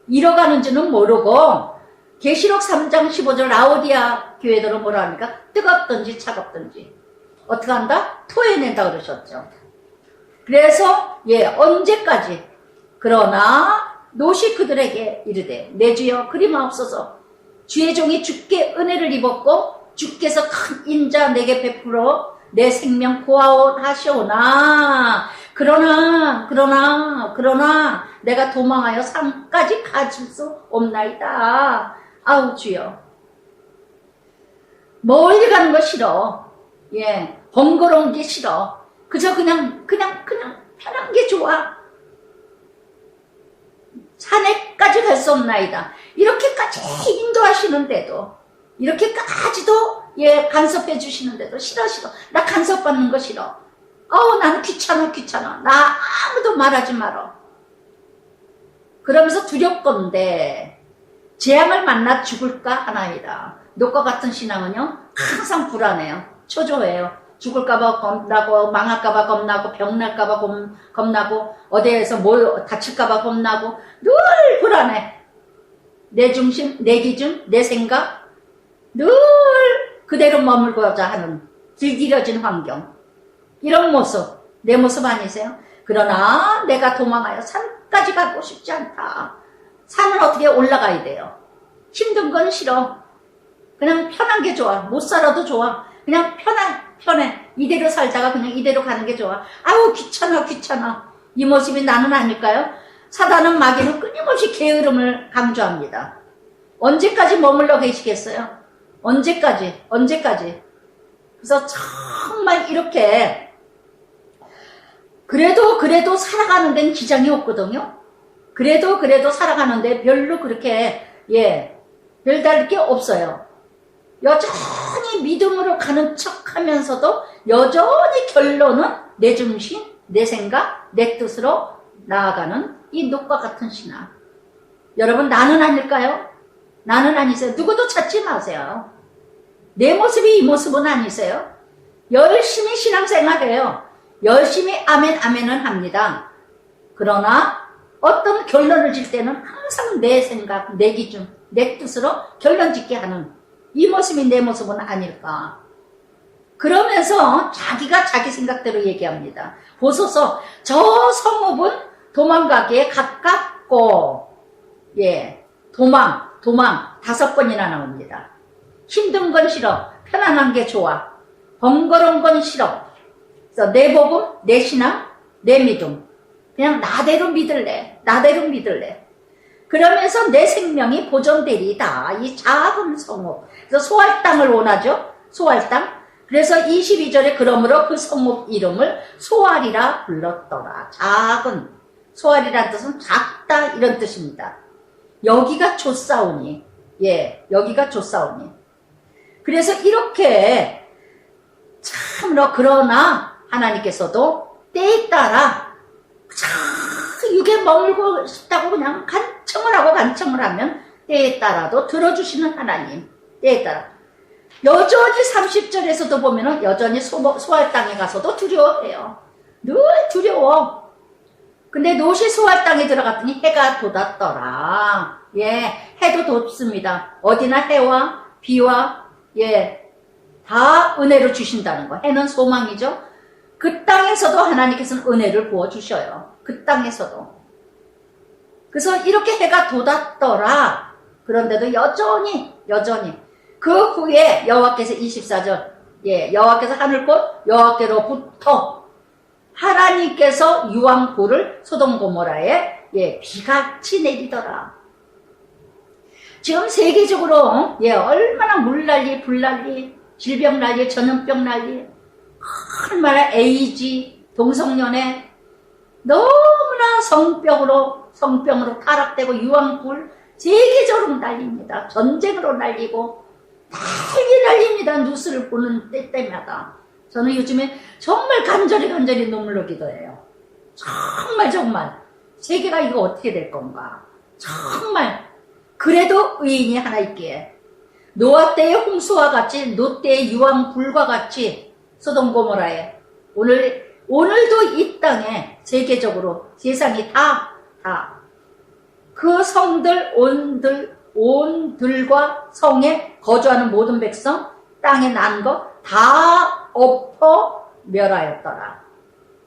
S1: 잃어가는 줄은 모르고 계시록 3장 15절 라오디아 교회들은 뭐라 합니까? 뜨겁든지 차갑든지 어떻게 한다? 토해낸다 그러셨죠. 그래서 언제까지 그러나 노시 그들에게 이르되 내 주여 그리마옵소서. 주의 종이 주께 은혜를 입었고 주께서 큰 인자 내게 베풀어 내 생명 구하오하시오나 그러나 내가 도망하여 산까지 가질 수 없나이다. 아우 주여. 멀리 가는 거 싫어. 번거로운 게 싫어. 그저 그냥 편한 게 좋아. 산에까지 갈 수 없나이다. 이렇게까지 인도하시는데도 이렇게까지도 간섭해 주시는데도 싫어. 나 간섭받는 거 싫어. 나는 귀찮아. 나 아무도 말하지 말어. 그러면서 두렵건데 재앙을 만나 죽을까 하나이다. 녹과 같은 신앙은요 항상 불안해요. 초조해요. 죽을까봐 겁나고 망할까봐 겁나고 병날까봐 겁나고 어디에서 뭘 다칠까봐 겁나고 늘 불안해. 내 중심, 내 기준, 내 생각 늘 그대로 머물고자 하는 길들여진 환경, 이런 모습, 내 모습 아니세요? 그러나 내가 도망하여 산까지 가고 싶지 않다. 산은 어떻게 올라가야 돼요? 힘든 건 싫어. 그냥 편한 게 좋아. 못 살아도 좋아. 그냥 편해. 이대로 살다가 그냥 이대로 가는 게 좋아. 아유, 귀찮아. 이 모습이 나는 아닐까요? 사단은, 마귀는 끊임없이 게으름을 강조합니다. 언제까지 머물러 계시겠어요? 언제까지? 그래서 정말 이렇게 그래도 살아가는 데는 지장이 없거든요. 그래도 살아가는데 별로 그렇게 별다를 게 없어요. 여전히 믿음으로 가는 척 하면서도 여전히 결론은 내 중심, 내 생각, 내 뜻으로 나아가는 이 녹과 같은 신앙. 여러분, 나는 아닐까요? 나는 아니세요. 누구도 찾지 마세요. 내 모습이 이 모습은 아니세요. 열심히 신앙생활해요. 열심히 아멘은 합니다. 그러나 어떤 결론을 질 때는 항상 내 생각, 내 기준, 내 뜻으로 결론 짓게 하는 이 모습이 내 모습은 아닐까. 그러면서 자기가 자기 생각대로 얘기합니다. 보소서, 저 성읍은 도망가기에 가깝고, 도망 5번이나 나옵니다. 힘든 건 싫어. 편안한 게 좋아. 번거로운 건 싫어. 그래서 내 복음, 내 신앙, 내 믿음. 그냥 나대로 믿을래. 그러면서 내 생명이 보존되리다. 이 작은 성읍. 그래서 소할 땅을 원하죠. 소할 땅. 그래서 22절에 그러므로 그 성읍 이름을 소알이라 불렀더라. 작은. 소알이라는 뜻은 작다, 이런 뜻입니다. 여기가 좋사오니. 여기가 좋사오니. 그래서 이렇게 참으로, 그러나 하나님께서도 때에 따라 육에 머물고 싶다고 그냥 간청을 하면 때에 따라도 들어주시는 하나님. 때에 따라. 여전히 30절에서도 보면은 여전히 소할 땅에 가서도 두려워해요. 늘 두려워. 근데 롯이 소할 땅에 들어갔더니 해가 돋았더라. 해도 돋습니다. 어디나 해와 비와 다 은혜를 주신다는 거. 해는 소망이죠. 그 땅에서도 하나님께서는 은혜를 부어주셔요. 그 땅에서도. 그래서 이렇게 해가 돋았더라. 그런데도 여전히 그 후에 여호와께서 24절 여호와께서 하늘꽃 여호와께로부터 하나님께서 유황불을 소돔 고모라에 비같이 내리더라. 지금 세계적으로 얼마나 물난리, 불난리, 질병난리, 전염병난리, 얼마나 에이즈, 동성연애, 너무나 성병으로 타락되고 유황불 세계적으로 난립니다. 전쟁으로 날리고 난립니다. 뉴스를 보는 때마다. 저는 요즘에 정말 간절히 눈물로 기도해요. 정말 세계가 이거 어떻게 될 건가. 정말. 그래도 의인이 하나 있기에 노아 때의 홍수와 같이, 노 때의 유황불과 같이 소돔 고모라에 오늘도 이 땅에 세계적으로 세상이 다 그 성들 온들과 성에 거주하는 모든 백성, 땅에 난 거 다 엎어 멸하였더라.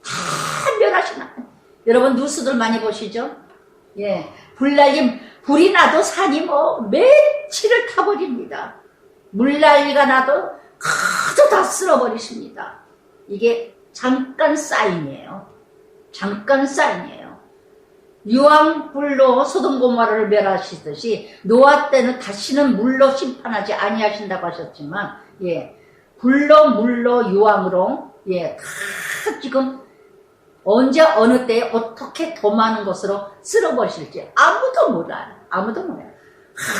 S1: 다 멸하시나. 여러분 뉴스들 많이 보시죠? 불날림, 불이 나도 산이 며칠을 타버립니다. 물난리가 나도 그저 다 쓸어버리십니다. 이게 잠깐 사인이에요. 유황불로 소돔 고모라를 멸하시듯이 노아 때는 다시는 물로 심판하지 아니하신다고 하셨지만 불로 물로 유황으로 다 지금 언제 어느 때에 어떻게 더 많은 것으로 쓸어버리실지 아무도 몰라요.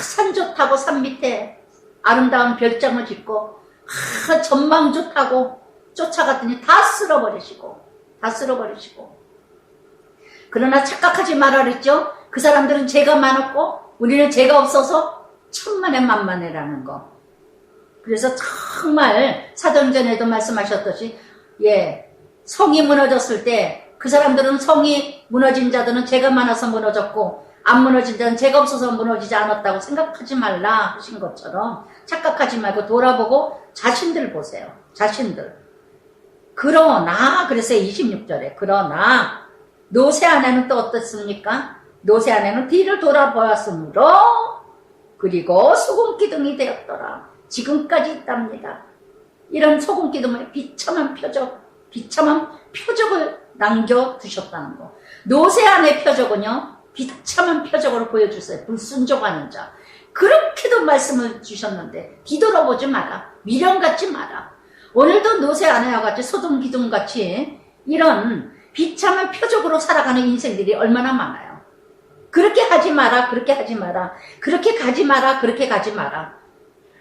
S1: 산 좋다고 산 밑에 아름다운 별장을 짓고 전망 좋다고 쫓아갔더니 다 쓸어버리시고 그러나 착각하지 말아 그랬죠. 그 사람들은 죄가 많았고 우리는 죄가 없어서 천만에 만만해라는 거. 그래서 정말 사도행전에도 말씀하셨듯이 성이 무너졌을 때 그 사람들은 성이 무너진 자들은 죄가 많아서 무너졌고 안 무너진다는 죄가 없어서 무너지지 않았다고 생각하지 말라 하신 것처럼 착각하지 말고 돌아보고 자신들 보세요. 자신들. 그러나 그랬어요. 26절에 그러나 노새 아내는 또 어떻습니까? 노새 아내는 뒤를 돌아보았으므로 그리고 소금기둥이 되었더라. 지금까지 있답니다. 이런 소금기둥의 비참한 표적을 남겨두셨다는 거. 노새 아내 표적은요, 비참한 표적으로 보여주세요. 불순종하는 자. 그렇게도 말씀을 주셨는데 뒤돌아보지 마라. 미련 갖지 마라. 오늘도 노새 아내와 같이 소돔 기둥 같이 이런 비참한 표적으로 살아가는 인생들이 얼마나 많아요. 그렇게 하지 마라. 그렇게 하지 마라. 그렇게 가지 마라. 그렇게 가지 마라.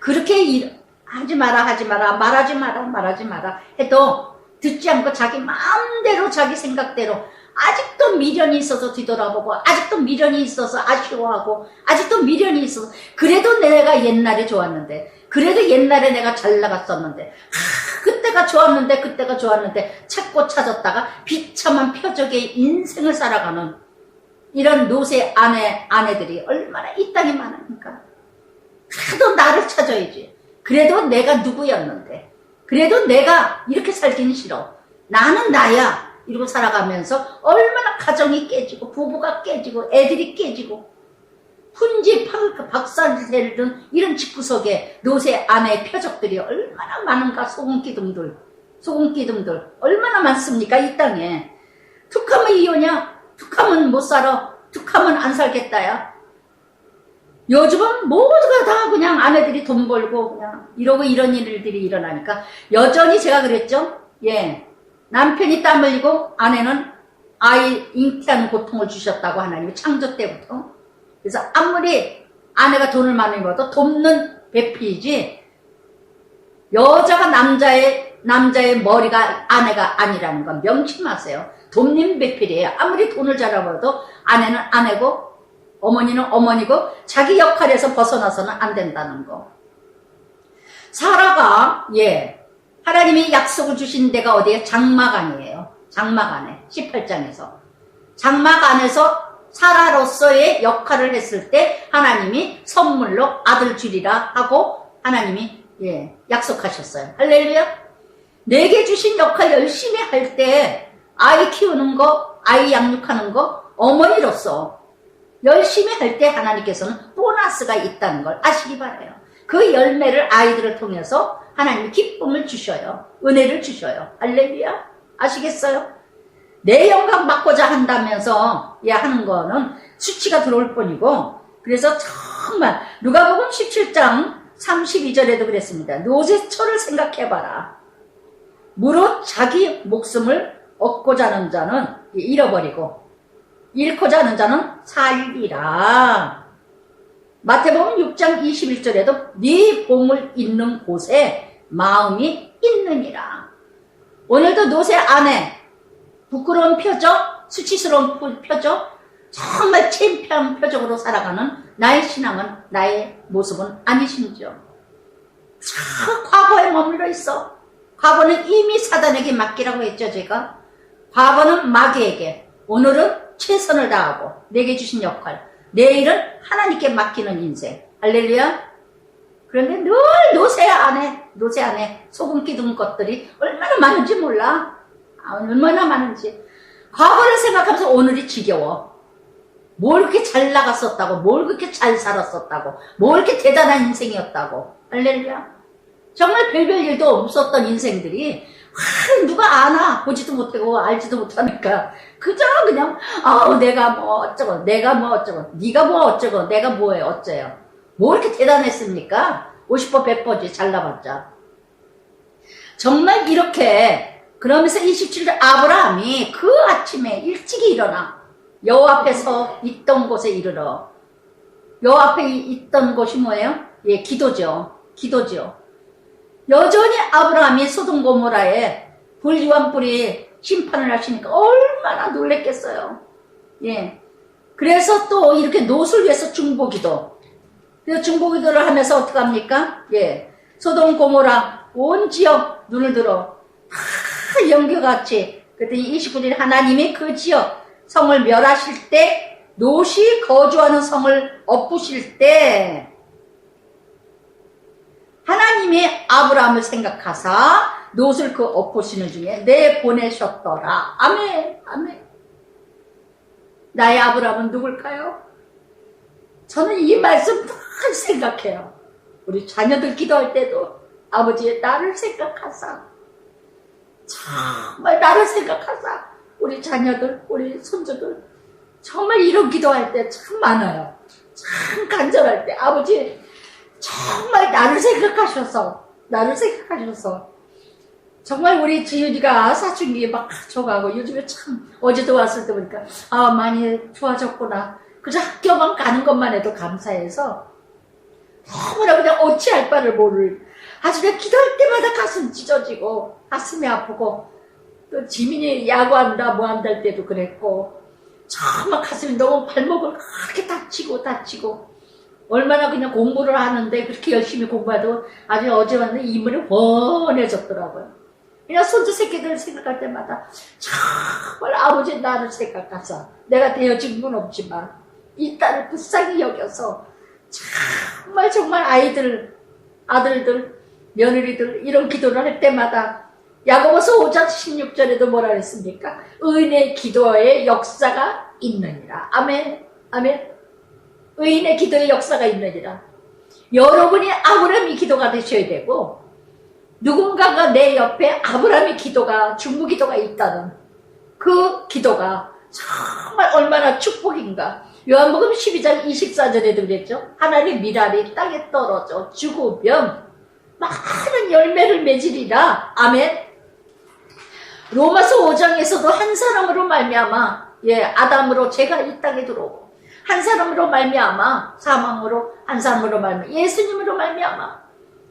S1: 그렇게 하지 마라. 하지 마라. 말하지 마라. 말하지 마라. 해도 듣지 않고 자기 마음대로 자기 생각대로 아직도 미련이 있어서 뒤돌아보고 아직도 미련이 있어서 아쉬워하고 아직도 미련이 있어서 그래도 내가 옛날에 좋았는데 그래도 옛날에 내가 잘 나갔었는데 그때가 좋았는데 찾고 찾았다가 비참한 표적의 인생을 살아가는 이런 노새 아내들이 얼마나 이 땅에 많으니까 하도 나를 찾아야지. 그래도 내가 누구였는데 그래도 내가 이렇게 살기는 싫어. 나는 나야. 이러고 살아가면서 얼마나 가정이 깨지고 부부가 깨지고 애들이 깨지고 훈지 박살을 든 이런 집구석에 노새 아내의 표적들이 얼마나 많은가. 소금기둥들 얼마나 많습니까 이 땅에. 툭하면 이혼이야. 툭하면 못 살아. 툭하면 안 살겠다야. 요즘은 모두가 다 그냥 아내들이 돈 벌고 그냥 이러고 이런 일들이 일어나니까 여전히 제가 그랬죠. 예. 남편이 땀 흘리고 아내는 아이 잉태하는 고통을 주셨다고 하나님이 창조 때부터. 그래서 아무리 아내가 돈을 많이 벌어도 돕는 배필이지 여자가 남자의 머리가 아내가 아니라는 건 명심하세요. 돕는 배필이에요. 아무리 돈을 잘 벌어도 아내는 아내고 어머니는 어머니고 자기 역할에서 벗어나서는 안 된다는 거. 사라가 하나님이 약속을 주신 데가 어디에? 장막안이에요. 장막안에 18장에서 장막안에서 사라로서의 역할을 했을 때 하나님이 선물로 아들 주리라 하고 하나님이 약속하셨어요. 할렐루야. 내게 주신 역할 열심히 할 때 아이 키우는 거, 아이 양육하는 거 어머니로서 열심히 할 때 하나님께서는 보너스가 있다는 걸 아시기 바라요. 그 열매를 아이들을 통해서 하나님이 기쁨을 주셔요. 은혜를 주셔요. 할렐루야. 아시겠어요? 내 영광 받고자 한다면서 하는 거는 수치가 들어올 뿐이고. 그래서 정말 누가복음 17장 32절에도 그랬습니다. 노새처를 생각해봐라. 무릇 자기 목숨을 얻고자 하는 자는 잃어버리고 잃고자 하는 자는 살리라. 마태복음 6장 21절에도 네 봉을 잇는 곳에 마음이 있느니라. 오늘도 노새 아내 부끄러운 표적, 수치스러운 표적, 정말 창피한 표적으로 살아가는 나의 신앙은, 나의 모습은 아니신지요. 과거에 머물러 있어. 과거는 이미 사단에게 맡기라고 했죠, 제가. 과거는 마귀에게, 오늘은 최선을 다하고 내게 주신 역할, 내일은 하나님께 맡기는 인생. 할렐루야. 그런데 늘 노새 안에 소금 끼든 것들이 얼마나 많은지 몰라. 얼마나 많은지. 과거를 생각하면서 오늘이 지겨워. 뭘 그렇게 잘 나갔었다고, 뭘 그렇게 잘 살았었다고, 뭘 그렇게 대단한 인생이었다고. 할렐루야. 정말 별별 일도 없었던 인생들이 누가 아나? 보지도 못하고 알지도 못하니까 그저 그냥 내가 뭐 어쩌고, 네가 뭐 어쩌고, 내가 뭐해 어째요. 뭐 이렇게 대단했습니까? 50보 100보지 잘나봤자. 정말 이렇게. 그러면서 27절 아브라함이 그 아침에 일찍이 일어나 여호와 앞에서 있던 곳에 이르러. 여호와 앞에 있던 곳이 뭐예요? 기도죠. 여전히 아브라함이 소돔 고모라에 불유황불이 심판을 하시니까 얼마나 놀랬겠어요. 그래서 또 이렇게 노수를 위해서 중보기도. 그래서 중보기도를 하면서 어떻게 합니까? 소돔 고모라 온 지역 눈을 들어 다 연기같이. 그랬더니 29절 하나님이 그 지역 성을 멸하실 때 롯이 거주하는 성을 엎으실 때 하나님이 아브라함을 생각하사 롯을 그 엎으시는 중에 내보내셨더라. 아멘. 아멘. 나의 아브라함은 누굴까요? 저는 이 말씀 늘 생각해요. 우리 자녀들 기도할 때도 아버지의 나를 생각하사, 정말 나를 생각하사, 우리 자녀들, 우리 손주들 정말 이런 기도할 때 참 많아요. 참 간절할 때 아버지 정말 나를 생각하셔서 정말 우리 지윤이가 사춘기 막 가져가고 요즘에 참 어제도 왔을 때 보니까 아 많이 좋아졌구나. 그저 학교만 가는 것만 해도 감사해서 너무나 그냥 어찌할 바를 모를 아주 내가 기도할 때마다 가슴 찢어지고 가슴이 아프고 또 지민이 야구한다 뭐한다 할 때도 그랬고 정말 가슴이 너무 발목을 그렇게 다치고 얼마나 그냥 공부를 하는데 그렇게 열심히 공부해도 아주 어제 왔는데 이물이 훤해졌더라고요. 그냥 손주 새끼들 생각할 때마다 정말 아버지 나를 생각하사 내가 되어진 건 없지만 이 딸을 불쌍히 여겨서 정말 아들들 며느리들 이런 기도를 할 때마다 야고보서 5장 16절에도 뭐라 그랬습니까? 의인의 기도에 역사가 있느니라. 아멘. 아멘. 의인의 기도에 역사가 있느니라. 여러분이 아브라함의 기도가 되셔야 되고 누군가가 내 옆에 아브라함의 기도가 중보기도가 있다는 그 기도가 정말 얼마나 축복인가. 요한복음 12장 24절에도 그랬죠. 하나님의 미랄이 땅에 떨어져 죽으면 많은 열매를 맺으리라. 아멘. 로마서 5장에서도 한 사람으로 말미암아 아담으로 죄가 이 땅에 들어오고 한 사람으로 말미암아 사망으로 한 사람으로 말미암아 예수님으로 말미암아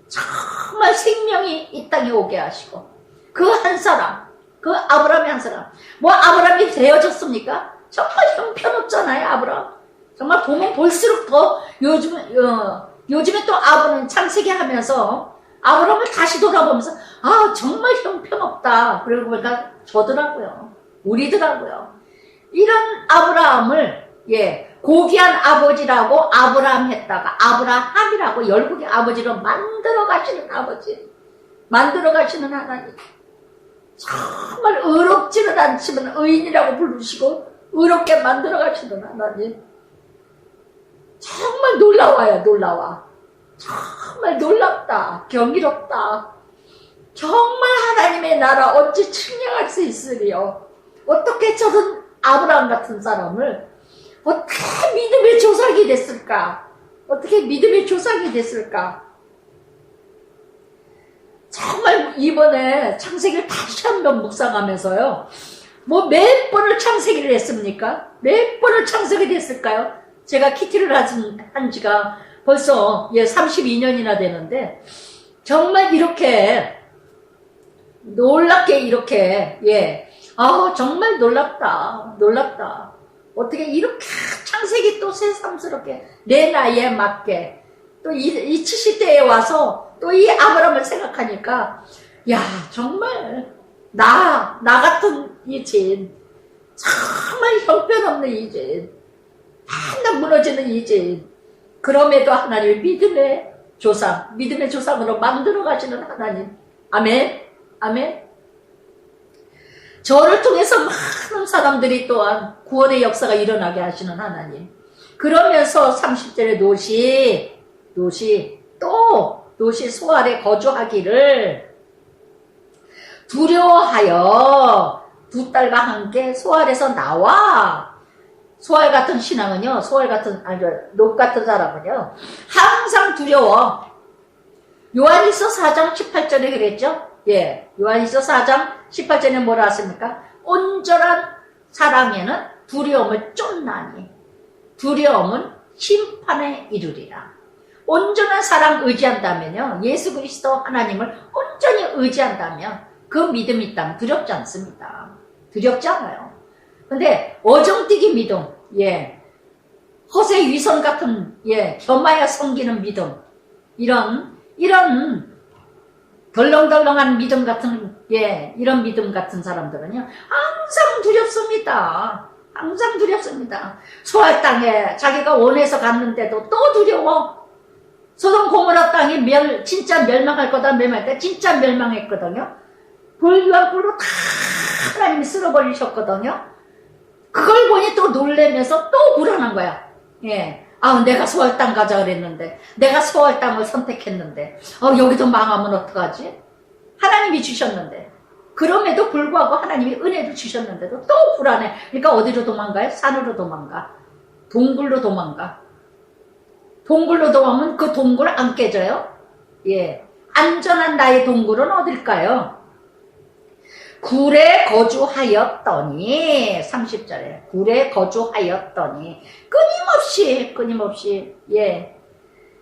S1: 정말 생명이 이 땅에 오게 하시고 그 한 사람 그 아브라함의 한 사람 뭐 아브라함이 되어졌습니까? 정말 형편없잖아요. 아브라함 정말 보면 볼수록 더 요즘에 또 아브는 창세기 하면서 아브라함을 다시 돌아보면서 아 정말 형편없다. 그러고 보니까 저더라고요. 우리더라고요. 이런 아브라함을 고귀한 아버지라고 아브라함 했다가 아브라함이라고 열국의 아버지로 만들어 가시는 아버지, 만들어 가시는 하나님. 정말 의롭지는 않지만 의인이라고 부르시고 의롭게 만들어 가시는 하나님. 정말 놀라워요. 놀라워. 정말 놀랍다. 경이롭다. 정말 하나님의 나라 어찌 측량할 수 있으리요. 어떻게 저런 아브라함 같은 사람을 어떻게 믿음의 조상이 됐을까? 어떻게 믿음의 조상이 됐을까? 정말 이번에 창세기를 다시 한번 묵상하면서요. 뭐 몇 번을 창세기를 했습니까? 몇 번을 창세기를 했을까요? 제가 키티를 한 지가 벌써 32년이나 되는데 정말 이렇게 놀랍게 이렇게 정말 놀랍다. 어떻게 이렇게 창세기 또 새삼스럽게 내 나이에 맞게 또 이 70대에 와서 또 이 아브라함을 생각하니까 야 정말 나 같은 이 죄인 정말 형편없는 이 죄인 맨날 무너지는 이 죄인 그럼에도 하나님의 믿음의 조상으로 만들어 가시는 하나님. 아멘. 아멘. 저를 통해서 많은 사람들이 또한 구원의 역사가 일어나게 하시는 하나님. 그러면서 30절에 롯이 소알에 거주하기를 두려워하여 두 딸과 함께 소알에서 나와. 소알 같은 신앙은요, 롯 같은 사람은요, 항상 두려워. 요한일서 4장 18절에 그랬죠? 요한일서 4장 18절에 뭐라 했습니까? 온전한 사랑에는 두려움을 쫓나니 두려움은 심판에 이르리라. 온전한 사랑 의지한다면요, 예수 그리스도 하나님을 온전히 의지한다면 그 믿음이 있다면 두렵지 않습니다. 두렵지 않아요. 근데 어정뛰기 믿음, 허세 위선 같은 겸하여 섬기는 믿음, 이런 덜렁덜렁한 믿음 같은 이런 믿음 같은 사람들은요 항상 두렵습니다. 항상 두렵습니다. 소알 땅에 자기가 원해서 갔는데도 또 두려워. 소돔 고모라 땅이 진짜 멸망할 거다, 멸망할 때 진짜 멸망했거든요. 불과 불로 다 하나님이 쓸어버리셨거든요. 그걸 보니 또 놀래면서 또 불안한 거야. 예. 아, 내가 소알 땅 가자 그랬는데, 내가 소알 땅을 선택했는데, 여기도 망하면 어떡하지? 하나님이 주셨는데, 그럼에도 불구하고 하나님이 은혜를 주셨는데도 또 불안해. 그러니까 어디로 도망가요? 산으로 도망가. 동굴로 도망가. 동굴로 도망가면 그 동굴 안 깨져요? 예. 안전한 나의 동굴은 어딜까요? 굴에 거주하였더니, 30절에 굴에 거주하였더니 끊임없이 예,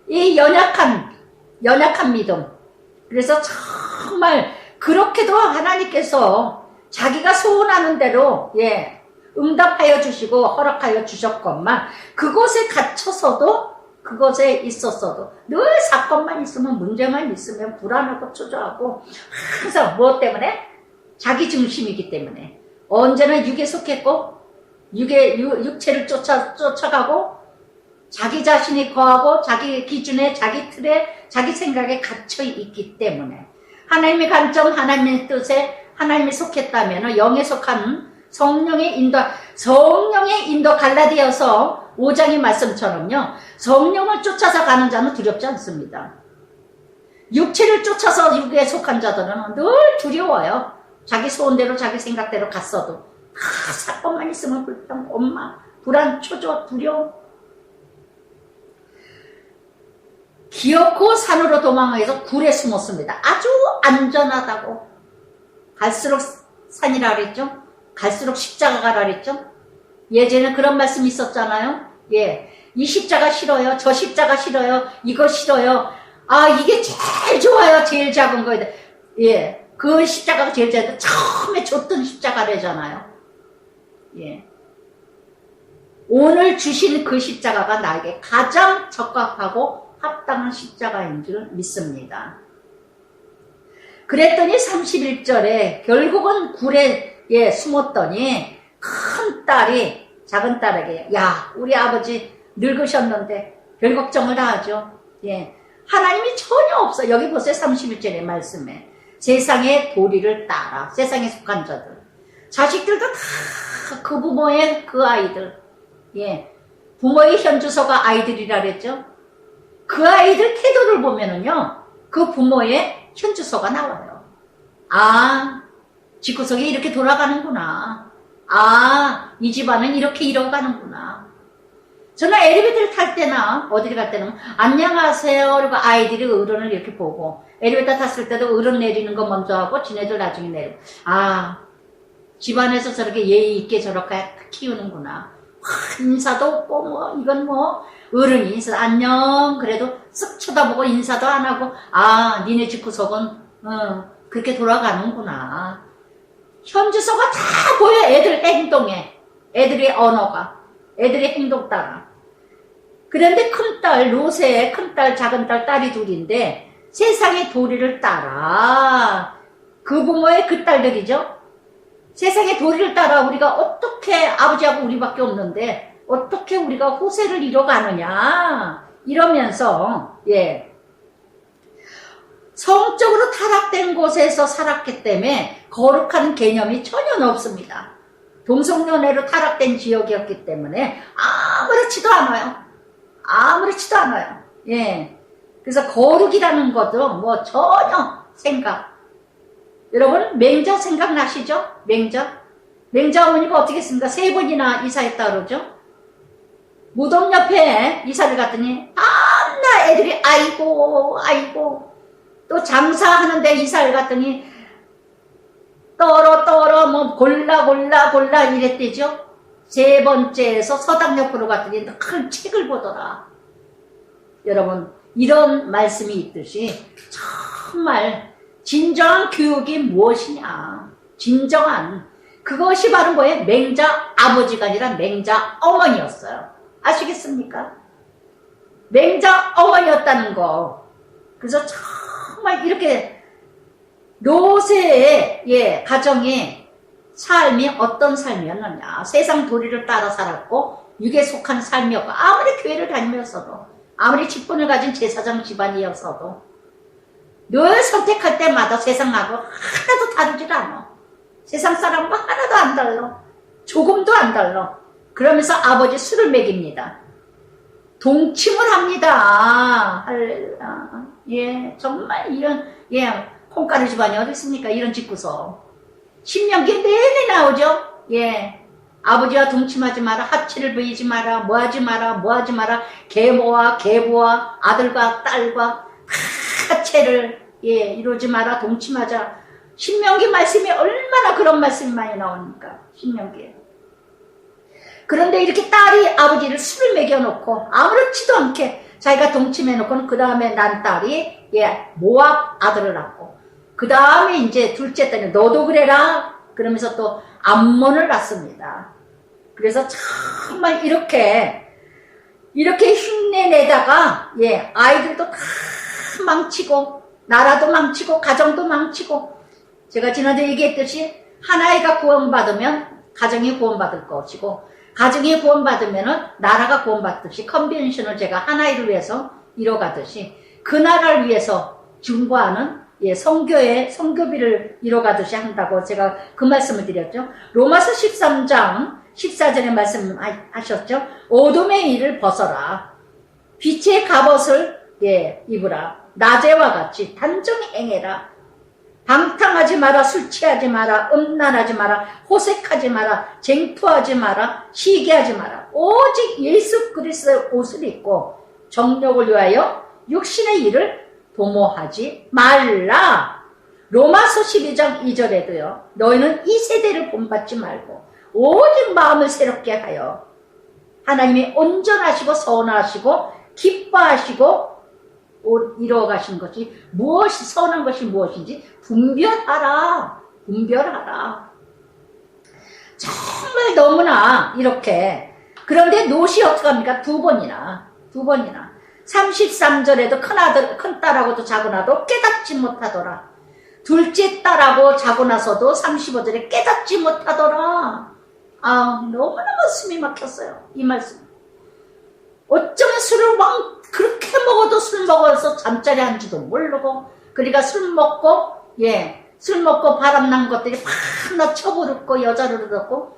S1: 이 연약한 믿음. 그래서 정말 그렇게도 하나님께서 자기가 소원하는 대로 예, 응답하여 주시고 허락하여 주셨건만 그곳에 갇혀서도 그것에 있었어도 늘 사건만 있으면 문제만 있으면 불안하고 초조하고 항상 무엇 때문에? 자기 중심이기 때문에 언제나 육에 속했고 육체를 쫓아가고 자기 자신이 거하고 자기 기준에 자기 틀에 자기 생각에 갇혀 있기 때문에 하나님의 관점 하나님의 뜻에 하나님이 속했다면 영에 속한 성령의 인도 갈라디아서 5장의 말씀처럼요 성령을 쫓아서 가는 자는 두렵지 않습니다. 육체를 쫓아서 육에 속한 자들은 늘 두려워요. 자기 소원대로 자기 생각대로 갔어도 사건만 있으면 불평, 원망, 불안, 초조, 두려움. 기어코 산으로 도망해서 굴에 숨었습니다. 아주 안전하다고. 갈수록 산이라 그랬죠? 갈수록 십자가가 그랬죠? 예전에 그런 말씀이 있었잖아요. 예, 이 십자가 싫어요. 저 십자가 싫어요. 이거 싫어요. 아, 이게 제일 좋아요. 제일 작은 거에. 예. 그 십자가가 제일 잘 처음에 줬던 십자가래잖아요. 예. 오늘 주신 그 십자가가 나에게 가장 적합하고 합당한 십자가인 줄 믿습니다. 그랬더니 31절에 결국은 굴에 예, 숨었더니 큰 딸이 작은 딸에게 야 우리 아버지 늙으셨는데 별 걱정을 다 하죠. 예. 하나님이 전혀 없어. 여기 보세요. 31절의 말씀에 세상의 도리를 따라 세상에 속한 자들 자식들도 다 그 부모의 그 아이들 예 부모의 현주소가 아이들이라 그랬죠. 그 아이들 태도를 보면은요 그 부모의 현주소가 나와요. 아 집구석에 이렇게 돌아가는구나. 아 이 집안은 이렇게 이뤄가는구나. 저는 엘리베이터를 탈 때나 어디를 갈 때는 안녕하세요 그리고 아이들이 어른을 이렇게 보고 엘리베이터 탔을 때도 어른 내리는 거 먼저 하고 지네들 나중에 내리고 아 집안에서 저렇게 예의 있게 저렇게 키우는구나. 인사도 없고 뭐 이건 뭐 어른이 인사 안녕 그래도 쓱 쳐다보고 인사도 안 하고 아 니네 집구석은 그렇게 돌아가는구나. 현주소가 다 보여. 애들 행동에 애들의 언어가 애들의 행동 따라. 그런데 큰딸 로세의 큰딸 작은딸 딸이 둘인데 세상의 도리를 따라 그 부모의 그 딸들이죠. 세상의 도리를 따라 우리가 어떻게 아버지하고 우리밖에 없는데 어떻게 우리가 후세를 이뤄가느냐 이러면서 예 성적으로 타락된 곳에서 살았기 때문에 거룩한 개념이 전혀 없습니다. 동성연애로 타락된 지역이었기 때문에 아무렇지도 않아요. 아무렇지도 않아요. 예. 그래서 거룩이라는 것도 뭐 전혀 생각. 여러분 맹자 생각나시죠? 맹자 어머니가 어떻게 했습니까? 3번이나 이사했다 그러죠? 무덤 옆에 이사를 갔더니 나 애들이 아이고 또 장사하는데 이사를 갔더니 떨어 뭐 골라 이랬대죠. 3번째에서 서당 옆으로 갔더니 큰 책을 보더라. 여러분 이런 말씀이 있듯이 정말 진정한 교육이 무엇이냐. 진정한 그것이 바로 뭐예요? 맹자 아버지가 아니라 맹자 어머니였어요. 아시겠습니까? 맹자 어머니였다는 거. 그래서 정말 이렇게 로세의 예, 가정이 삶이 어떤 삶이었느냐. 세상 도리를 따라 살았고 육에 속한 삶이었고 아무리 교회를 다니면서도 아무리 직분을 가진 제사장 집안이었어도 늘 선택할 때마다 세상하고 하나도 다르질 않아. 세상 사람과 하나도 안 달라. 조금도 안 달라. 그러면서 아버지 술을 먹입니다. 동침을 합니다. 할렐루야. 예, 정말 이런, 예, 콩가루 집안이 어디 있습니까? 이런 짓구서. 신명기에 내내 나오죠? 예. 아버지와 동침하지 마라. 합치를 보이지 마라. 뭐 하지 마라. 뭐 하지 마라. 계모와 계부와 아들과 딸과 합체를, 예, 이루지 마라. 동침하자. 신명기 말씀이 얼마나 그런 말씀이 많이 나오니까. 신명기에. 그런데 이렇게 딸이 아버지를 술을 먹여놓고 아무렇지도 않게 자기가 동침해놓고는 그 다음에 난 딸이, 예, 모압 아들을 낳고 그 다음에 이제 둘째 딸이 너도 그래라 그러면서 또 암몬을 낳습니다. 그래서 정말 이렇게 흉내내다가, 예, 아이들도 다 망치고 나라도 망치고 가정도 망치고, 제가 지난주에 얘기했듯이 한 아이가 구원받으면 가정이 구원받을 것이고 가정이 구원받으면 나라가 구원받듯이 컨벤션을 제가 한 아이를 위해서 이뤄가듯이 그 나라를 위해서 중보하는, 예, 성교비를 이뤄가듯이 한다고 제가 그 말씀을 드렸죠. 로마서 13장 14절에 말씀하셨죠. 어둠의 일을 벗어라. 빛의 갑옷을, 예, 입으라. 낮에와 같이 단정히 행해라. 방탕하지 마라. 술 취하지 마라. 음란하지 마라. 호색하지 마라. 쟁투하지 마라. 시기하지 마라. 오직 예수 그리스도의 옷을 입고 정욕을 위하여 육신의 일을 도모하지 말라. 로마서 12장 2절에도요. 너희는 이 세대를 본받지 말고 오직 마음을 새롭게 하여 하나님이 온전하시고 선하시고 기뻐하시고 이루어가신 것이 무엇이 선한 것이 무엇인지 분별하라. 분별하라. 정말 너무나 이렇게. 그런데 노시 어떻게 합니까? 두 번이나 33절에도 큰 딸하고도 자고 나도 깨닫지 못하더라. 둘째 딸하고 자고 나서도 35절에 깨닫지 못하더라. 아, 너무너무 숨이 막혔어요. 이 말씀. 어쩌면 술을 그렇게 먹어도 술 먹어서 잠자리 한지도 모르고, 그러니까 술 먹고, 예, 술 먹고 바람난 것들이 팍나 쳐부르고 여자를 얻었고,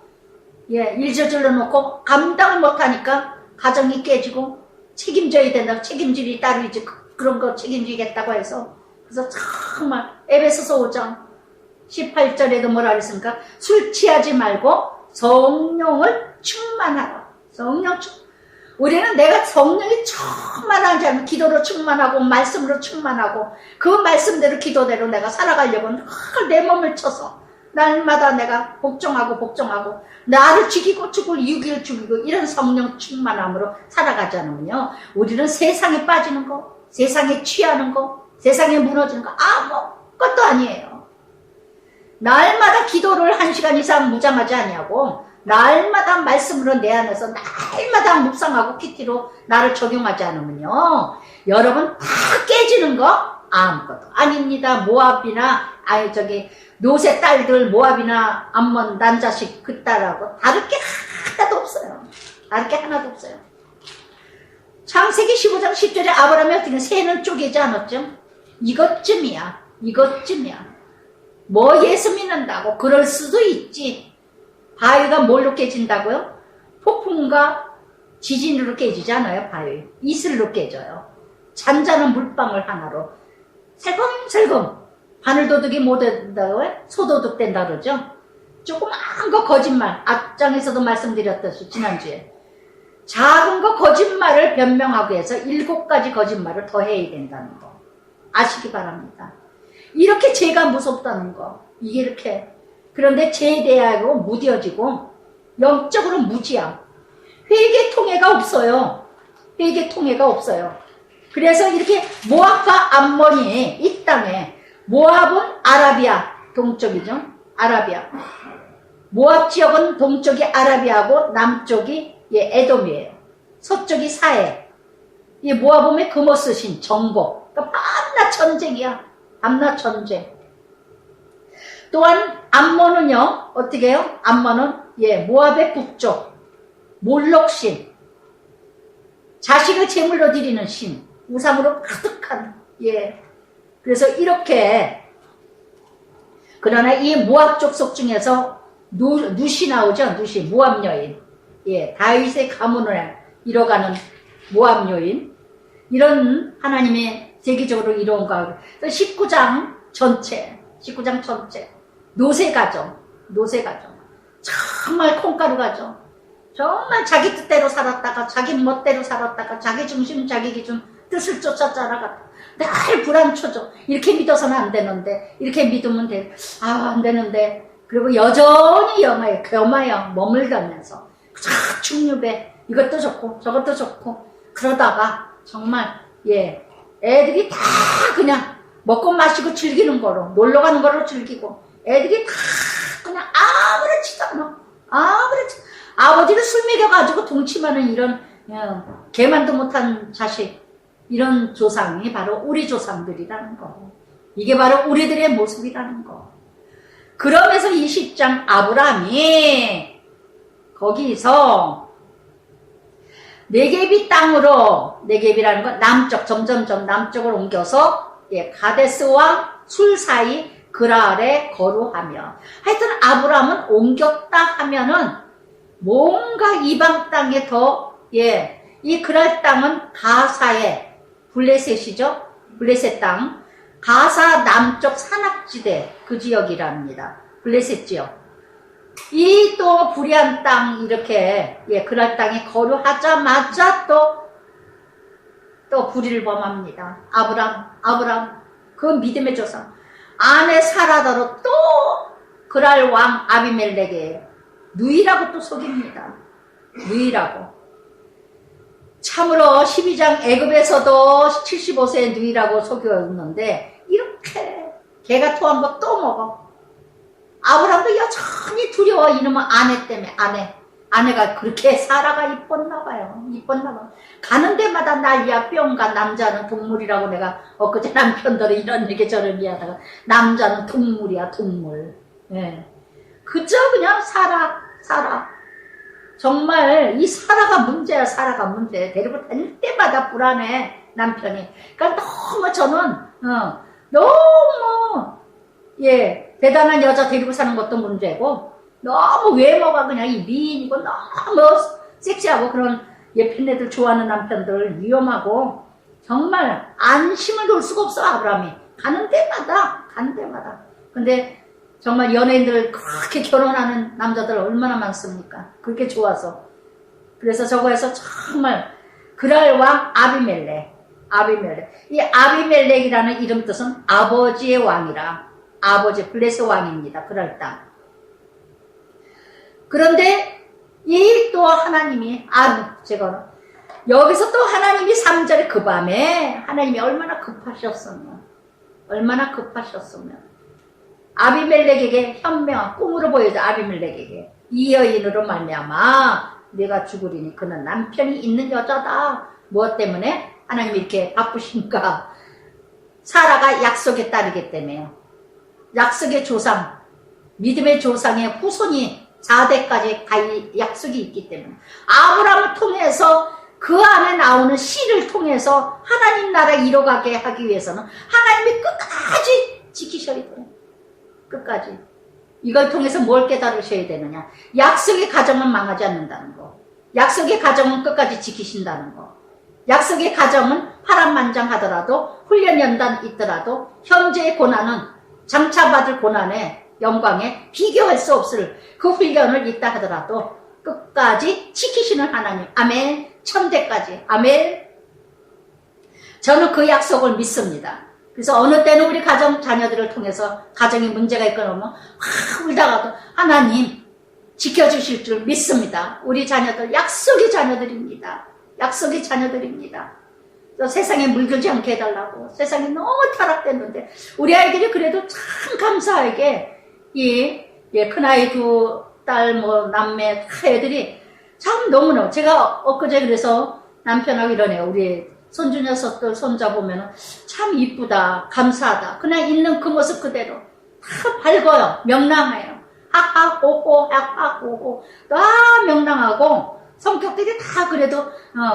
S1: 예, 일 저질러 놓고 감당을 못하니까 가정이 깨지고 책임져야 된다고, 책임질이 딸이지 그런 거 책임지겠다고 해서. 그래서 정말 에베소서 5장 18절에도 뭐라 그랬습니까? 술 취하지 말고 성령을 충만하라. 우리는 내가 성령이 충만한 자면 기도로 충만하고 말씀으로 충만하고 그 말씀대로 기도대로 내가 살아가려고 내 몸을 쳐서 날마다 내가 복종하고 나를 죽이고 유기를 죽이고 이런 성령 충만함으로 살아가지 않으면요, 우리는 세상에 빠지는 거, 세상에 취하는 거, 세상에 무너지는 거 아무것도 아니에요. 날마다 기도를 1시간 이상 무장하지 아니하고 날마다 말씀으로 내 안에서 날마다 묵상하고 PT로 나를 적용하지 않으면요, 여러분 다 깨지는 거 아무것도 아닙니다. 모압이나 노새 딸들 모압이나 암몬 난자식 그 딸하고 다를 게 하나도 없어요. 다를 게 하나도 없어요. 창세기 15장 10절에 아브라함이 어떻게 새는 쪼개지 않았죠? 이것쯤이야. 뭐 예수 믿는다고 그럴 수도 있지. 바위가 뭘로 깨진다고요? 폭풍과 지진으로 깨지지 않아요. 바위 이슬로 깨져요. 잔잔한 물방울 하나로 살금살금. 바늘도둑이 뭐 된다고요? 소도둑 된다 그러죠. 조그만 거 거짓말, 앞장에서도 말씀드렸듯이 지난주에 작은 거 거짓말을 변명하기 위해서 7가지 거짓말을 더 해야 된다는 거 아시기 바랍니다. 이렇게 죄가 무섭다는 거, 이게 이렇게. 그런데 죄에 대하여 무뎌지고 영적으로 무지함, 회개통해가 없어요. 그래서 이렇게 모압과 암몬이 이 땅에, 모압은 아라비아 동쪽이죠. 아라비아. 모압 지역은 동쪽이 아라비아고 남쪽이, 예, 에돔이에요. 서쪽이 사해. 이 모압음에 금어 쓰신 정복. 그러니까 밤낮 전쟁이야. 밤낮 전쟁. 또한 암몬은요, 어떻게 해요? 암몬은, 모압의 북쪽, 몰록신, 자식을 제물로 드리는 신, 우상으로 가득한, 그래서 이렇게, 그러나 이 모압 족속 중에서 누시 나오죠? 누시, 모압 여인. 다윗의 가문을 이뤄가는 모압 여인. 이런 하나님의 세계적으로 이루어온 가운데 19장 전체 노세 가정 정말 콩가루 가정, 정말 자기 뜻대로 살았다가 자기 멋대로 살았다가 자기 중심 자기 기준 뜻을 쫓아 따라갔다. 늘 불안초죠. 이렇게 믿어서는 안 되는데, 이렇게 믿으면 안 되는데, 그리고 여전히 겸하여 머물다면서 중류배 이것도 좋고 저것도 좋고 그러다가 정말 애들이 다 그냥 먹고 마시고 즐기는 거로, 놀러 가는 거로 즐기고, 애들이 다 그냥 아무렇지도 않아. 아버지를 술 먹여가지고 동침하는 이런 개만도 못한 자식, 이런 조상이 바로 우리 조상들이라는 거. 이게 바로 우리들의 모습이라는 거. 그러면서 20장 아브라함이 거기서 네겝이 땅으로, 네겝이라는 건 남쪽, 점점점 남쪽으로 옮겨서 가데스와 술 사이 그랄에 거루하며, 하여튼 아브라함은 옮겼다 하면은 뭔가 이방 땅에 더, 이 그랄 땅은 가사의 블레셋이죠. 블레셋 땅, 가사 남쪽 산악지대 그 지역이랍니다. 블레셋 지역. 이 또 불의한 땅, 이렇게 그랄 땅에 거류하자마자 또 불의를 범합니다. 아브람 그 믿음의 조상 아내 사라다로 또 그랄 왕 아비멜렉에 누이라고 또 속입니다. 누이라고. 참으로 12장 애굽에서도 75세의 누이라고 속였는데 이렇게 개가 토한 거 또 먹어. 아브람도 여전히 두려워. 이놈은 아내 때문에. 아내가 그렇게 사라가 이뻤나 봐요. 가는 데마다 난리야. 뿅가. 남자는 동물이라고 내가 엊그제 남편들은 이런 얘기 저런 얘기 하다가, 남자는 동물이야, 동물. 그저 그냥 사라. 정말 이 사라가 문제야. 사라가 문제. 데리고 다닐 때마다 불안해, 남편이. 그러니까 너무 저는 너무 대단한 여자 데리고 사는 것도 문제고, 너무 외모가 그냥 이 미인이고 너무 섹시하고 그런 예쁜 애들 좋아하는 남편들 위험하고, 정말 안심을 놓을 수가 없어. 아브라함이 가는 데마다. 근데 정말 연예인들 그렇게 결혼하는 남자들 얼마나 많습니까? 그렇게 좋아서. 그래서 저거에서 정말 그랄 왕 아비멜렉. 이 아비멜렉이라는 이름 뜻은 아버지의 왕이라. 아버지 블레셋 왕입니다. 그랄 땅. 그런데 이 또 하나님이 여기서 또 하나님이 3절에 그 밤에 하나님이 얼마나 급하셨으면 아비멜렉에게 현명한 꿈으로 보여줘. 아비멜렉에게 이 여인으로 말미암아 내가 죽으리니 그는 남편이 있는 여자다. 무엇 때문에? 하나님이 이렇게 바쁘신가? 사라가 약속에 따르기 때문에요. 약속의 조상, 믿음의 조상의 후손이 4대까지 갈 약속이 있기 때문에, 아브라함을 통해서 그 안에 나오는 씨를 통해서 하나님 나라 이뤄가게 하기 위해서는 하나님이 끝까지 지키셔야 돼요. 끝까지. 이걸 통해서 뭘 깨달으셔야 되느냐? 약속의 가정은 망하지 않는다는 거. 약속의 가정은 끝까지 지키신다는 거. 약속의 가정은 파란만장하더라도, 훈련연단 있더라도, 현재의 고난은 장차받을 고난에, 영광에 비교할 수 없을 그 훈련을 있다 하더라도 끝까지 지키시는 하나님. 아멘. 천대까지. 아멘. 저는 그 약속을 믿습니다. 그래서 어느 때는 우리 가정 자녀들을 통해서 가정에 문제가 있거나 울다가도 하나님 지켜주실 줄 믿습니다. 우리 자녀들 약속의 자녀들입니다. 약속의 자녀들입니다. 세상에 물들지 않게 해달라고. 세상이 너무 타락됐는데 우리 아이들이 그래도 참 감사하게 큰아이 2딸 남매 다 애들이 참 너무너무, 제가 엊그제 그래서 남편하고 이러네요. 우리 손주 녀석들 손자 보면은 참 이쁘다, 감사하다. 그냥 있는 그 모습 그대로 다 밝아요. 명랑해요. 하하호호 하하호호 다 명랑하고 성격들이 다 그래도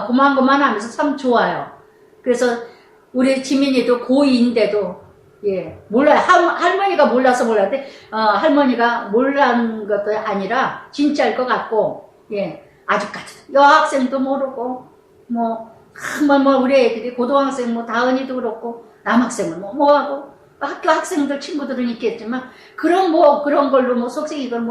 S1: 고만고만하면서 참 좋아요. 그래서 우리 지민이도 고2인데도 예 몰라요. 할머니가 몰라서 몰랐는데 할머니가 몰란 것도 아니라 진짜일 것 같고 예 아직까지도 여학생도 모르고 뭐 우리 애들이 고등학생 뭐 다은이도 그렇고 남학생은 뭐하고 학교 학생들 친구들은 있겠지만 그런 걸로 뭐 속색이건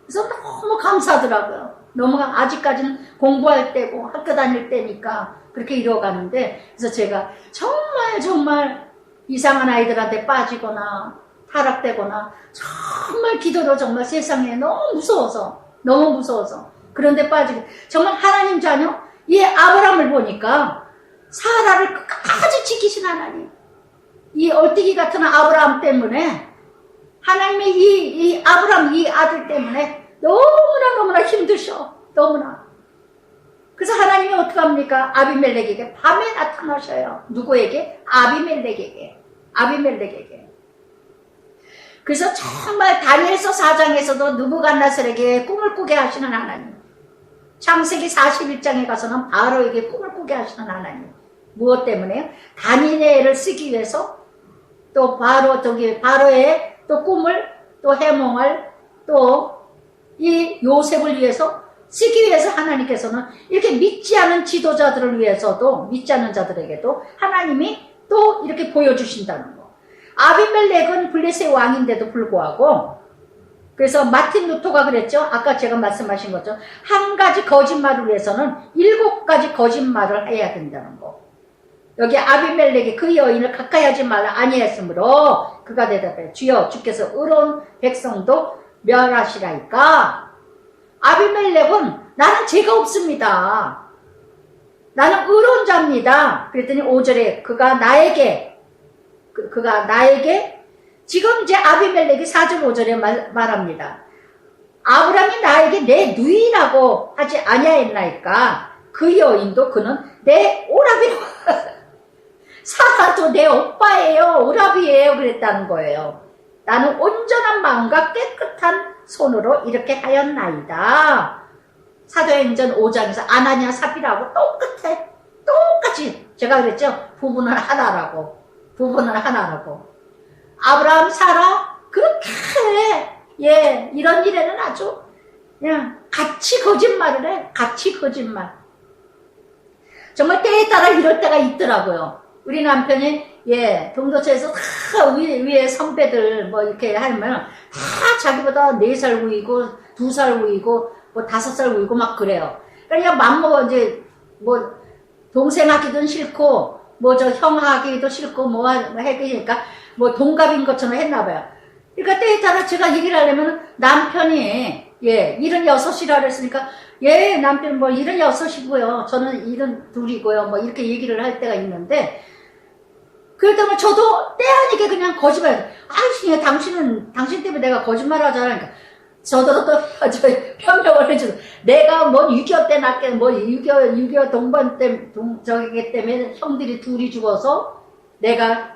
S1: 그래서 너무 감사하더라고요. 너무 아직까지는 공부할 때고 학교 다닐 때니까 그렇게 이뤄가는데 그래서 제가 정말 이상한 아이들한테 빠지거나 타락되거나 정말 기도로 정말 세상에 너무 무서워서 그런데 빠지고 정말 하나님 자녀 이 아브라함을 보니까 사라를 끝까지 지키신 하나님 이 얼뛰기 같은 아브라함 때문에 하나님의 이 아브라함 이 아들 때문에 너무나 힘드셔. 너무나. 그래서 하나님이 어떻게 합니까? 아비멜렉에게 밤에 나타나셔요. 누구에게? 아비멜렉에게. 그래서 정말 다니엘서 4장에서도 느부갓네살에게 꿈을 꾸게 하시는 하나님. 창세기 41장에 가서는 바로에게 꿈을 꾸게 하시는 하나님. 무엇 때문에요? 다니엘을 쓰기 위해서 또 바로의 또 꿈을 또 해몽을 또 이 요셉을 위해서 쓰기 위해서 하나님께서는 이렇게 믿지 않은 지도자들을 위해서도 믿지 않는 자들에게도 하나님이 또 이렇게 보여주신다는 거. 아비멜렉은 블레셋 왕인데도 불구하고 그래서 마틴 루터가 그랬죠. 아까 제가 말씀하신 것처럼 한 가지 거짓말을 위해서는 7가지 거짓말을 해야 된다는 거. 여기 아비멜렉이 그 여인을 가까이 하지 말라 아니했으므로 그가 대답해 주여 주께서 의로운 백성도 멸하시라니까. 아비멜렉은 나는 죄가 없습니다. 나는 의로운 자입니다. 그랬더니 5절에 그가 나에게 지금 이제 아비멜렉이 4절 5절에 말합니다. 아브라함이 나에게 내 누이라고 하지 아니하였나이까. 그 여인도 그는 내 오라비라고 사라도 내 오빠예요. 오라비예요. 그랬다는 거예요. 나는 온전한 마음과 깨끗한 손으로 이렇게 하였나이다. 사도행전 5장에서 아나니아 삽비라고 똑같이 제가 그랬죠. 부부는 하나라고. 아브라함 사라 그렇게 이런 일에는 아주 그냥 같이 거짓말을 해. 같이 거짓말. 정말 때에 따라 이럴 때가 있더라고요. 우리 남편이 동도처에서 다 위에 선배들 뭐 이렇게 하면 다 자기보다 4살 위이고 2살 위이고 뭐 5살 위이고 막 그래요. 그러니까 맘먹어 이제 뭐 동생 하기도 싫고 뭐 저 형 하기도 싫고 뭐 하기니까 뭐 동갑인 것처럼 했나봐요. 그러니까 때에 따라 제가 얘기를 하려면 남편이 76이라 그랬으니까 남편 뭐 76이고요. 저는 72이고요. 뭐 이렇게 얘기를 할 때가 있는데 그랬더니 저도 때 아니게 그냥 거짓말. 아이씨, 당신 때문에 내가 거짓말 하잖아. 그러니까 저도 또 변명을 해주고 내가 뭐 6.25 때 낳게 뭐 6.25 동반 저기 때문에 형들이 둘이 죽어서 내가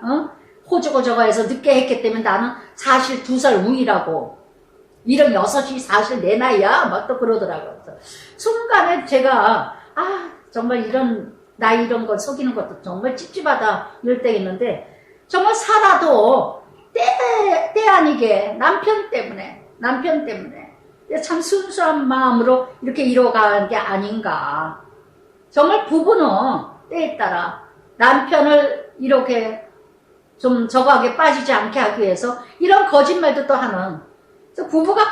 S1: 호주고 저거 해서 늦게 했기 때문에 나는 사실 2살 우이라고 76이 사실 내 나이야 막 또 그러더라고요. 그래서 순간에 제가 정말 나이 이런 거 속이는 것도 정말 찝찝하다 이럴 때가 있는데 정말 살아도 때 아니게 남편 때문에 참 순수한 마음으로 이렇게 이뤄가는 게 아닌가. 정말 부부는 때에 따라 남편을 이렇게 좀 저거하게 빠지지 않게 하기 위해서 이런 거짓말도 또 하는. 그래서 부부는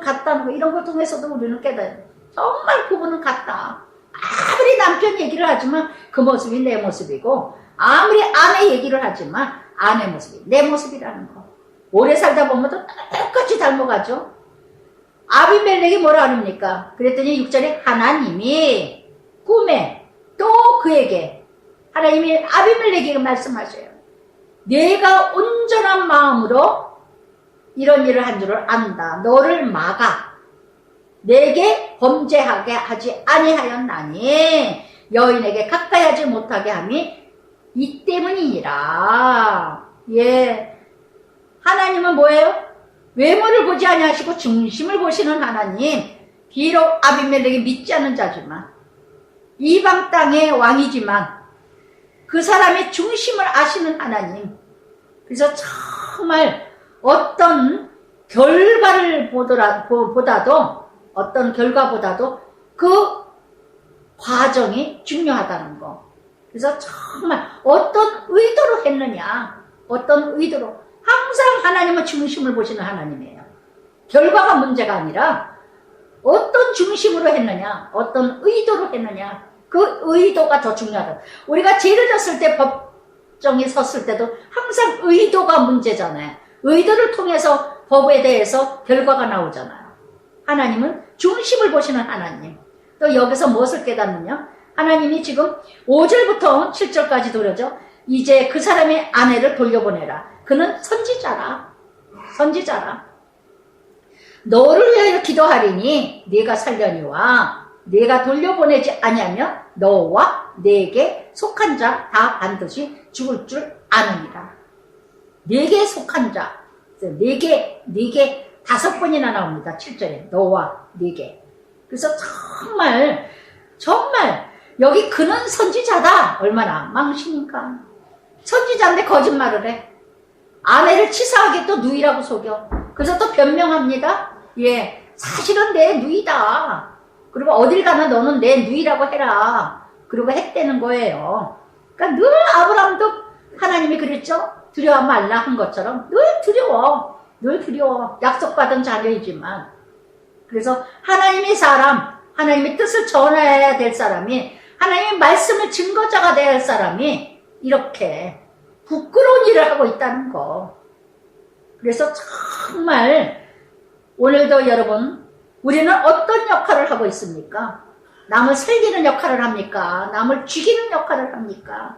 S1: 같다는 거 이런 걸 통해서도 우리는 깨달아요. 정말 부부는 같다. 아무리 남편 얘기를 하지만 그 모습이 내 모습이고 아무리 아내 얘기를 하지만 아내 모습이 내 모습이라는 거. 오래 살다 보면 또 똑같이 닮아가죠. 아비멜렉이 뭐라 합니까? 그랬더니 6절에 하나님이 꿈에 또 그에게 하나님이 아비멜렉에게 말씀하셔요. 내가 온전한 마음으로 이런 일을 한 줄을 안다. 너를 막아 내게 범죄하게 하지 아니하였나니 여인에게 가까이 하지 못하게 함이 이 때문이니라. 하나님은 뭐예요? 외모를 보지 아니하시고 중심을 보시는 하나님. 비록 아비멜렉이 믿지 않는 자지만, 이방 땅의 왕이지만 그 사람의 중심을 아시는 하나님. 그래서 정말 어떤 결과를 보다도, 어떤 결과보다도 그 과정이 중요하다는 거. 그래서 정말 어떤 의도로 했느냐, 어떤 의도로. 항상 하나님은 중심을 보시는 하나님이에요. 결과가 문제가 아니라 어떤 중심으로 했느냐, 어떤 의도로 했느냐, 그 의도가 더 중요하다. 우리가 죄를 졌을 때, 법정에 섰을 때도 항상 의도가 문제잖아요. 의도를 통해서 법에 대해서 결과가 나오잖아요. 하나님은 중심을 보시는 하나님. 또 여기서 무엇을 깨닫느냐? 하나님이 지금 5절부터 7절까지 도려죠. 이제 그 사람의 아내를 돌려보내라. 그는 선지자라. 선지자라. 너를 위하여 기도하리니 네가 살려니와 네가 돌려보내지 아니하면 너와 네게 속한 자 다 반드시 죽을 줄 아느니라. 네게 속한 자, 네게 5번이나 나옵니다. 7절에 너와 네게. 그래서 정말 여기 그는 선지자다. 얼마나 망신인가. 선지자인데 거짓말을 해. 아내를 치사하게 또 누이라고 속여. 그래서 또 변명합니다. 예, 사실은 내 누이다. 그리고 어딜 가나 너는 내 누이라고 해라. 그리고 했다는 거예요. 그러니까 늘 아브라함도 하나님이 그랬죠. 두려워 말라 한 것처럼 늘 두려워. 늘 두려워. 약속받은 자녀이지만. 그래서 하나님의 사람, 하나님의 뜻을 전해야 될 사람이, 하나님의 말씀의 증거자가 돼야 할 사람이 이렇게 부끄러운 일을 하고 있다는 거. 그래서 정말 오늘도 여러분, 우리는 어떤 역할을 하고 있습니까? 남을 살리는 역할을 합니까? 남을 죽이는 역할을 합니까?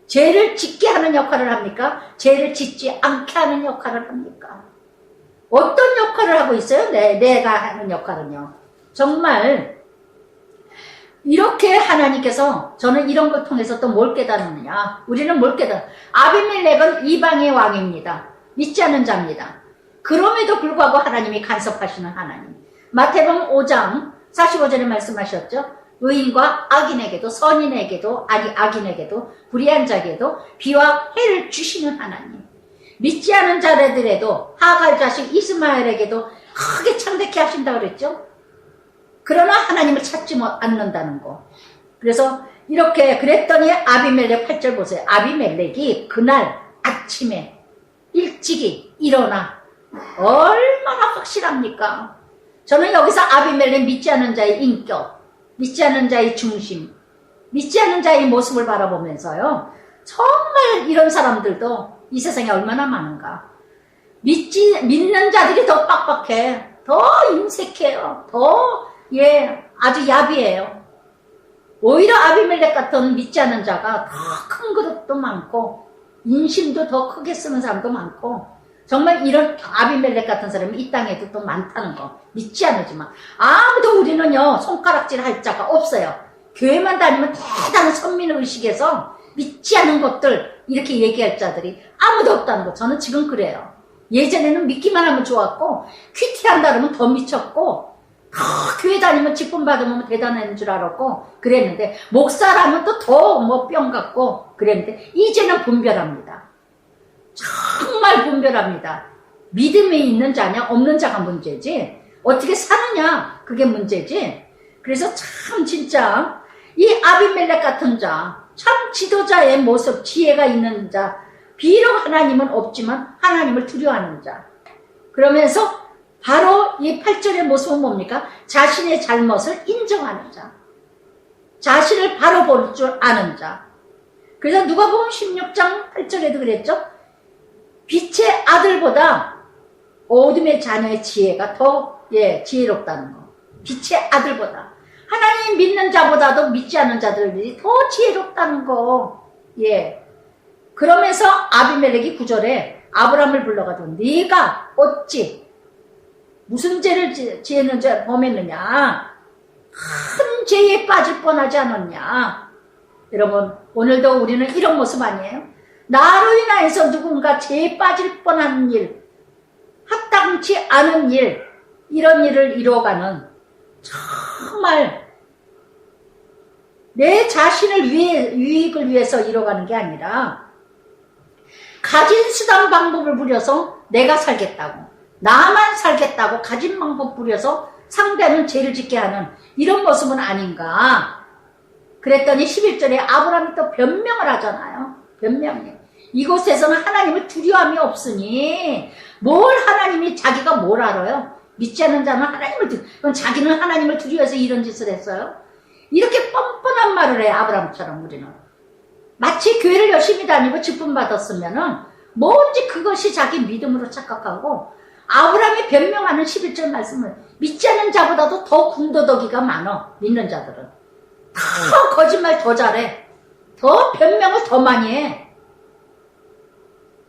S1: 죄를 짓게 하는 역할을 합니까? 죄를 짓지 않게 하는 역할을 합니까? 어떤 역할을 하고 있어요? 내가 하는 역할은요. 정말 이렇게 하나님께서, 저는 이런 걸 통해서 또 뭘 깨닫느냐. 우리는 뭘 깨닫느냐. 아비멜렉은 이방의 왕입니다. 믿지 않는 자입니다. 그럼에도 불구하고 하나님이 간섭하시는 하나님. 마태복음 5장 45절에 말씀하셨죠. 의인과 악인에게도, 선인에게도, 악인에게도, 불의한 자에게도 비와 해를 주시는 하나님. 믿지 않은 자들에게도, 하갈 자식 이스마엘에게도 크게 창대케 하신다고 그랬죠. 그러나 하나님을 찾지 않는다는 거. 그래서 이렇게 그랬더니 아비멜렉 8절 보세요. 아비멜렉이 그날 아침에 일찍이 일어나. 얼마나 확실합니까? 저는 여기서 아비멜렉 믿지 않는 자의 인격, 믿지 않는 자의 중심, 믿지 않는 자의 모습을 바라보면서요. 정말 이런 사람들도 이 세상에 얼마나 많은가. 믿는 자들이 더 빡빡해. 더 인색해요. 아주 야비해요. 오히려 아비멜렉 같은 믿지 않는 자가 더 큰 그릇도 많고, 인심도 더 크게 쓰는 사람도 많고, 정말 이런 아비멜렉 같은 사람이 이 땅에도 또 많다는 거. 믿지 않지만. 아무도 우리는요, 손가락질 할 자가 없어요. 교회만 다니면 대단한 선민의식에서 믿지 않은 것들, 이렇게 얘기할 자들이 아무도 없다는 거. 저는 지금 그래요. 예전에는 믿기만 하면 좋았고, 퀴티한다 그러면 더 미쳤고, 교회 다니면 직분 받으면 대단한 줄 알았고, 그랬는데, 목사라면 또 더 뿅 같고, 그랬는데, 이제는 분별합니다. 정말 분별합니다. 믿음이 있는 자냐, 없는 자가 문제지, 어떻게 사느냐, 그게 문제지. 그래서 참 진짜, 이 아비멜렉 같은 자, 참 지도자의 모습, 지혜가 있는 자, 비록 하나님은 없지만 하나님을 두려워하는 자. 그러면서 바로 이 8절의 모습은 뭡니까? 자신의 잘못을 인정하는 자. 자신을 바로 볼 줄 아는 자. 그래서 누가복음 16장 8절에도 그랬죠? 빛의 아들보다 어둠의 자녀의 지혜가 더 지혜롭다는 거. 빛의 아들보다. 하나님 믿는 자보다도 믿지 않는 자들이 더 지혜롭다는 거. 그러면서 아비멜렉이 9절에 아브라함을 불러가지고 네가 어찌 무슨 죄를 지었는지 범했느냐? 큰 죄에 빠질 뻔하지 않았냐? 여러분, 오늘도 우리는 이런 모습 아니에요? 나로 인하여서 누군가 죄에 빠질 뻔한 일, 합당치 않은 일, 이런 일을 이루어가는 정말 내 자신을 유익을 위해서 이뤄가는 게 아니라 가진 수단 방법을 부려서 내가 살겠다고, 나만 살겠다고 가진 방법 부려서 상대는 죄를 짓게 하는 이런 모습은 아닌가. 그랬더니 11절에 아브라함이 또 변명을 하잖아요. 변명이. 이곳에서는 하나님을 두려움이 없으니 뭘 하나님이 자기가 뭘 알아요? 믿지 않는 자는 하나님을 그럼 자기는 하나님을 두려워해서 이런 짓을 했어요? 이렇게 뻔뻔한 말을 해. 아브라함처럼 우리는 마치 교회를 열심히 다니고 직분 받았으면은 뭔지 그것이 자기 믿음으로 착각하고, 아브라함이 변명하는 11절 말씀을 믿지 않는 자보다도 더 군더더기가 많아. 믿는 자들은 더 거짓말 더 잘해. 더 변명을 더 많이 해.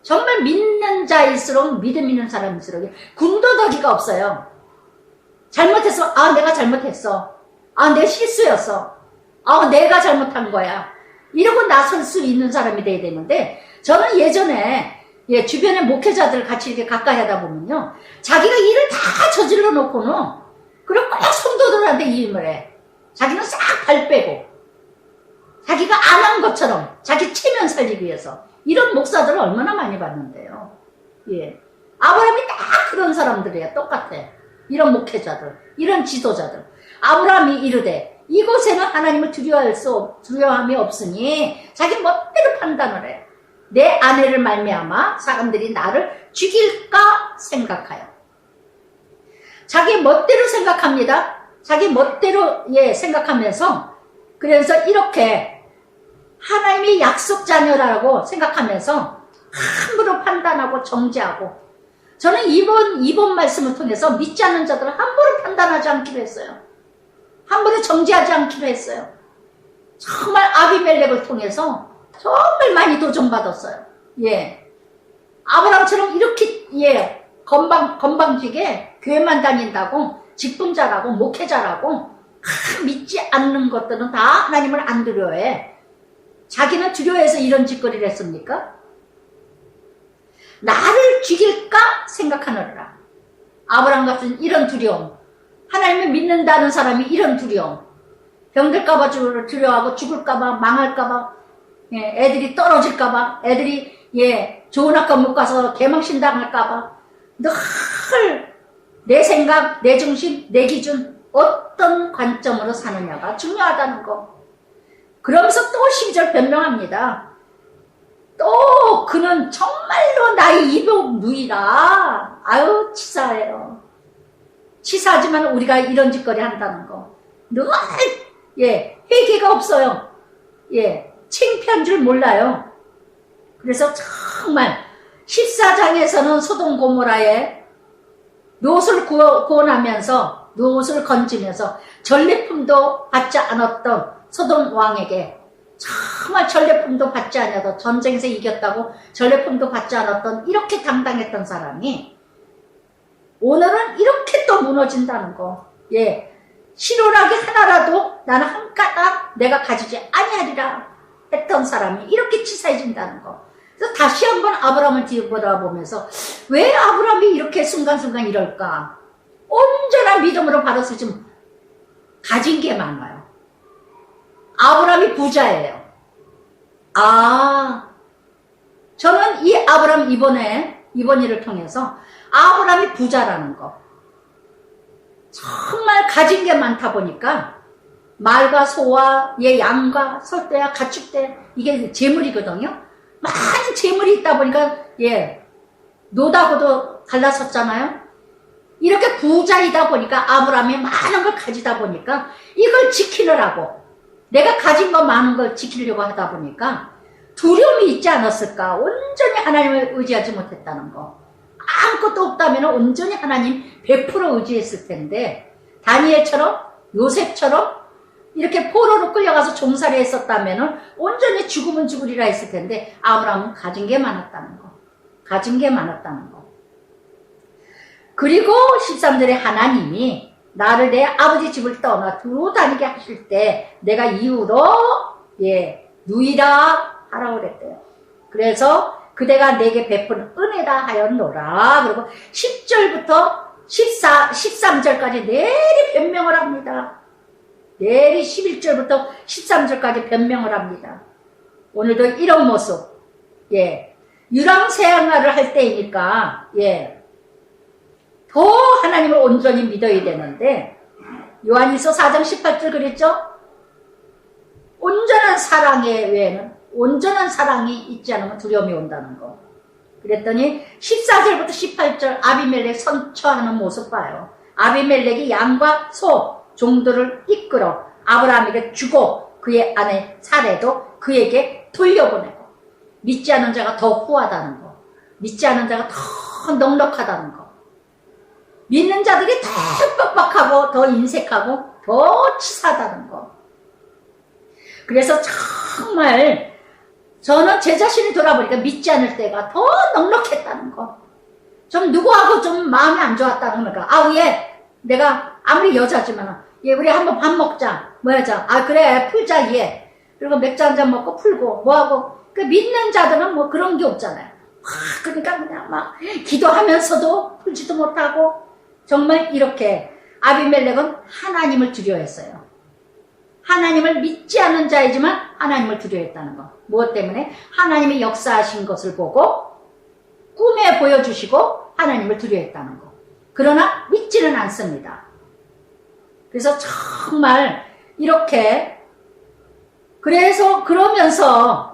S1: 정말 믿는 자일수록, 믿음 있는 사람일수록 군더더기가 없어요. 잘못했어. 아, 내가 잘못했어. 아, 내 실수였어. 아, 내가 잘못한 거야. 이러고 나설 수 있는 사람이 돼야 되는데, 저는 예전에 주변의 목회자들 같이 이렇게 가까이 하다 보면요, 자기가 일을 다 저질러 놓고는 그리고 꼭 성도들한테 이임을 해. 자기는 싹 발 빼고 자기가 안 한 것처럼 자기 체면 살리기 위해서. 이런 목사들을 얼마나 많이 봤는데요. 예, 아브라함이 딱 그런 사람들이에요. 똑같아. 이런 목회자들, 이런 지도자들. 아브라함이 이르되 이곳에는 하나님을 두려워함이 없으니 자기 멋대로 판단을 해. 내 아내를 말미암아 사람들이 나를 죽일까 생각하여. 자기 멋대로 생각합니다. 자기 멋대로 생각하면서, 그래서 이렇게 하나님의 약속 자녀라고 생각하면서 함부로 판단하고 정죄하고. 저는 이번 말씀을 통해서 믿지 않는 자들은 함부로 판단하지 않기로 했어요. 함부로 정죄하지 않기로 했어요. 정말 아비멜렉을 통해서 정말 많이 도전받았어요. 예. 아브라함처럼 이렇게, 건방지게 교회만 다닌다고, 직분자라고, 목회자라고, 믿지 않는 것들은 다 하나님을 안 두려워해. 자기는 두려워해서 이런 짓거리를 했습니까? 나를 죽일까 생각하느라. 아브라함 같은 이런 두려움. 하나님을 믿는다는 사람이 이런 두려움. 병들까봐 두려워하고, 죽을까봐, 망할까봐, 애들이 떨어질까봐, 애들이 좋은 학교 못 가서 개망신당할까봐, 늘 내 생각, 내 중심, 내 기준, 어떤 관점으로 사느냐가 중요하다는 거. 그러면서 또 12절 변명합니다. 또 그는 정말로 나의 이복 누이라. 아유, 치사해요. 치사하지만 우리가 이런 짓거리 한다는 거. 늘 회개가 없어요. 창피한 줄 몰라요. 그래서 정말 14장에서는 소돔 고모라의 롯을 구원하면서, 롯을 건지면서 전리품도 받지 않았던 소돔 왕에게, 정말 전리품도 받지 않았던, 전쟁에서 이겼다고 전리품도 받지 않았던 이렇게 당당했던 사람이 오늘은 이렇게 또 무너진다는 거. 실오라기 하나라도 나는 한 까닥 내가 가지지 아니하리라 했던 사람이 이렇게 치사해진다는 거. 그래서 다시 한번 아브라함을 뒤돌아보면서 왜 아브라함이 이렇게 순간순간 이럴까? 온전한 믿음으로 받았을 좀 가진 게 많아요. 아브라함이 부자예요. 저는 이 아브라함 이번 일을 통해서 아브라함이 부자라는 거. 정말 가진 게 많다 보니까 말과 소와 양과 설대와 가축대, 이게 재물이거든요. 많은 재물이 있다 보니까 노다고도 갈라섰잖아요. 이렇게 부자이다 보니까 아브라함이 많은 걸 가지다 보니까 이걸 지키느라고, 내가 가진 거 많은 걸 지키려고 하다 보니까 두려움이 있지 않았을까? 온전히 하나님을 의지하지 못했다는 거. 아무것도 없다면 온전히 하나님 100% 의지했을 텐데, 다니엘처럼, 요셉처럼 이렇게 포로로 끌려가서 종살이 했었다면 온전히 죽으면 죽으리라 했을 텐데, 아브라함은 가진 게 많았다는 거. 가진 게 많았다는 거. 그리고 13절에 하나님이 나를 내 아버지 집을 떠나 두루 다니게 하실 때 내가 이후로 누이라 하라고 그랬대요. 그래서 그대가 내게 베푼 은혜다 하였노라. 그리고 10절부터 13절까지 내리 변명을 합니다. 내리 11절부터 13절까지 변명을 합니다. 오늘도 이런 모습, 유랑생활을 할 때이니까, 더 하나님을 온전히 믿어야 되는데, 요한일서 4장 18절 그랬죠? 온전한 사랑에 외에는 온전한 사랑이 있지 않으면 두려움이 온다는 거. 그랬더니 14절부터 18절 아비멜렉 선처하는 모습 봐요. 아비멜렉이 양과 소, 종들을 이끌어 아브라함에게 주고 그의 아내 사레도 그에게 돌려보내고, 믿지 않은 자가 더 후하다는 거, 믿지 않은 자가 더 넉넉하다는 거, 믿는 자들이 더 빡빡하고 더 인색하고 더 치사하다는 거. 그래서 정말 저는 제 자신이 돌아보니까 믿지 않을 때가 더 넉넉했다는 거. 좀 누구하고 좀 마음이 안 좋았다는 거니까, 얘 내가 아무리 여자지만 얘 우리 한번 밥 먹자, 뭐 하자, 그래 풀자 얘. 그리고 맥주 한잔 먹고 풀고 뭐하고. 그 믿는 자들은 뭐 그런 게 없잖아요. 그러니까 그냥 막 기도하면서도 풀지도 못하고. 정말 이렇게 아비멜렉은 하나님을 두려워했어요. 하나님을 믿지 않는 자이지만 하나님을 두려워했다는 거. 무엇 때문에? 하나님이 역사하신 것을 보고 꿈에 보여주시고 하나님을 두려워했다는 거. 그러나 믿지는 않습니다. 그래서 정말 이렇게, 그래서 그러면서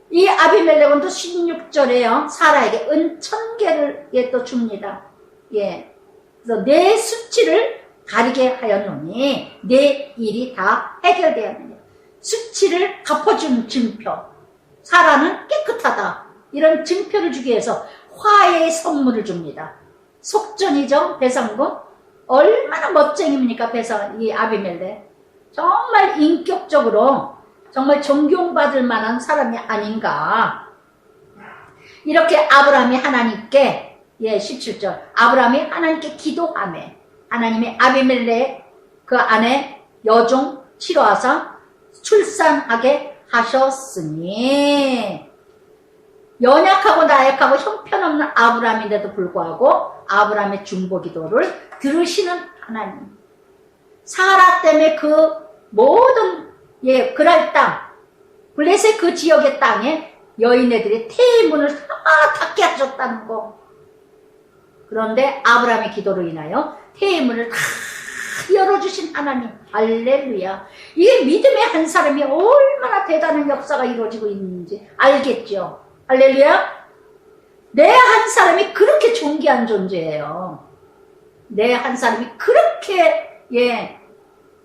S1: 이 아비멜렉은 또 16절에요. 사라에게 은 1000개를 또 줍니다. 그래서 내 수치를 가리게 하였노니 내 일이 다 해결되었느냐. 수치를 갚아준 증표. 사라는 깨끗하다. 이런 증표를 주기 위해서 화해의 선물을 줍니다. 속전이죠. 배상금. 얼마나 멋쟁입니까? 이 아비멜렉. 정말 인격적으로 정말 존경받을 만한 사람이 아닌가. 이렇게 아브라함이 하나님께 17절 아브라함이 하나님께 기도하며 하나님이 아비멜렉 그 아내 여종 치러하사 출산하게 하셨으니, 연약하고 나약하고 형편없는 아브라함인데도 불구하고 아브라함의 중보기도를 들으시는 하나님. 사라 때문에 그 모든 그랄 땅, 블레셋 그 지역의 땅에 여인네들이 태문을 다 닫게 하셨다는 거. 그런데 아브라함의 기도로 인하여 태문을 다 열어주신 하나님. 할렐루야. 이게 믿음의 한 사람이 얼마나 대단한 역사가 이루어지고 있는지 알겠죠. 할렐루야. 내 한 사람이 그렇게 존귀한 존재예요. 내 한 사람이 그렇게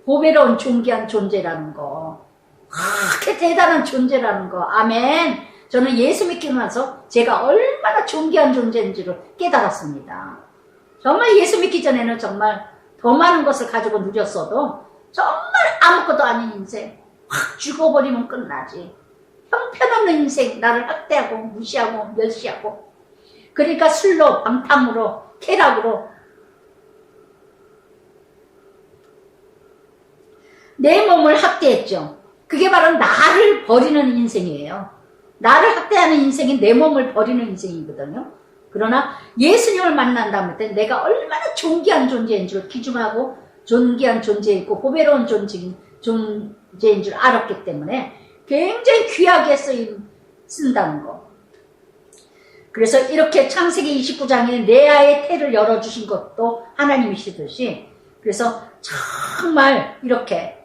S1: 보배로운 존귀한 존재라는 거. 그렇게 대단한 존재라는 거. 아멘. 저는 예수 믿고 나서 제가 얼마나 존귀한 존재인지를 깨달았습니다. 정말 예수 믿기 전에는 정말 더 많은 것을 가지고 누렸어도 정말 아무것도 아닌 인생, 확 죽어버리면 끝나지. 형편없는 인생, 나를 학대하고 무시하고 멸시하고, 그러니까 술로 방탕으로 쾌락으로 내 몸을 학대했죠. 그게 바로 나를 버리는 인생이에요. 나를 학대하는 인생이 내 몸을 버리는 인생이거든요. 그러나 예수님을 만난다면 내가 얼마나 존귀한 존재인 줄 기중하고 존귀한 존재이고 보배로운 존재인 줄 알았기 때문에 굉장히 귀하게 쓴다는 거. 그래서 이렇게 창세기 29장에 레아의 태를 열어주신 것도 하나님이시듯이, 그래서 정말 이렇게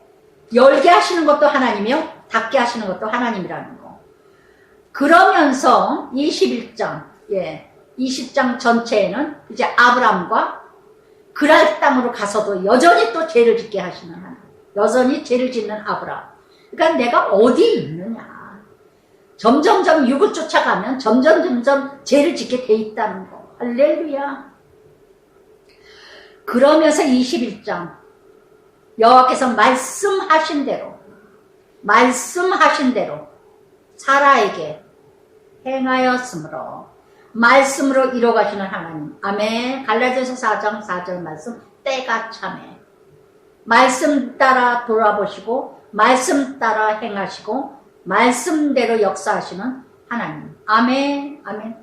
S1: 열게 하시는 것도 하나님이요, 닫게 하시는 것도 하나님이라는 거. 그러면서 20장 전체에는 이제 아브람과 그랄 땅으로 가서도 여전히 또 죄를 짓게 하시는 하나님, 여전히 죄를 짓는 아브람. 그러니까 내가 어디 있느냐. 점점점 육을 쫓아가면 점점 죄를 짓게 돼 있다는 거. 할렐루야. 그러면서 21장 여호와께서 말씀하신 대로 사라에게 행하였으므로, 말씀으로 이뤄가시는 하나님. 아멘. 갈라디아서 4장 4절 말씀, 때가 참해. 말씀 따라 돌아보시고 말씀 따라 행하시고 말씀대로 역사하시는 하나님. 아멘, 아멘.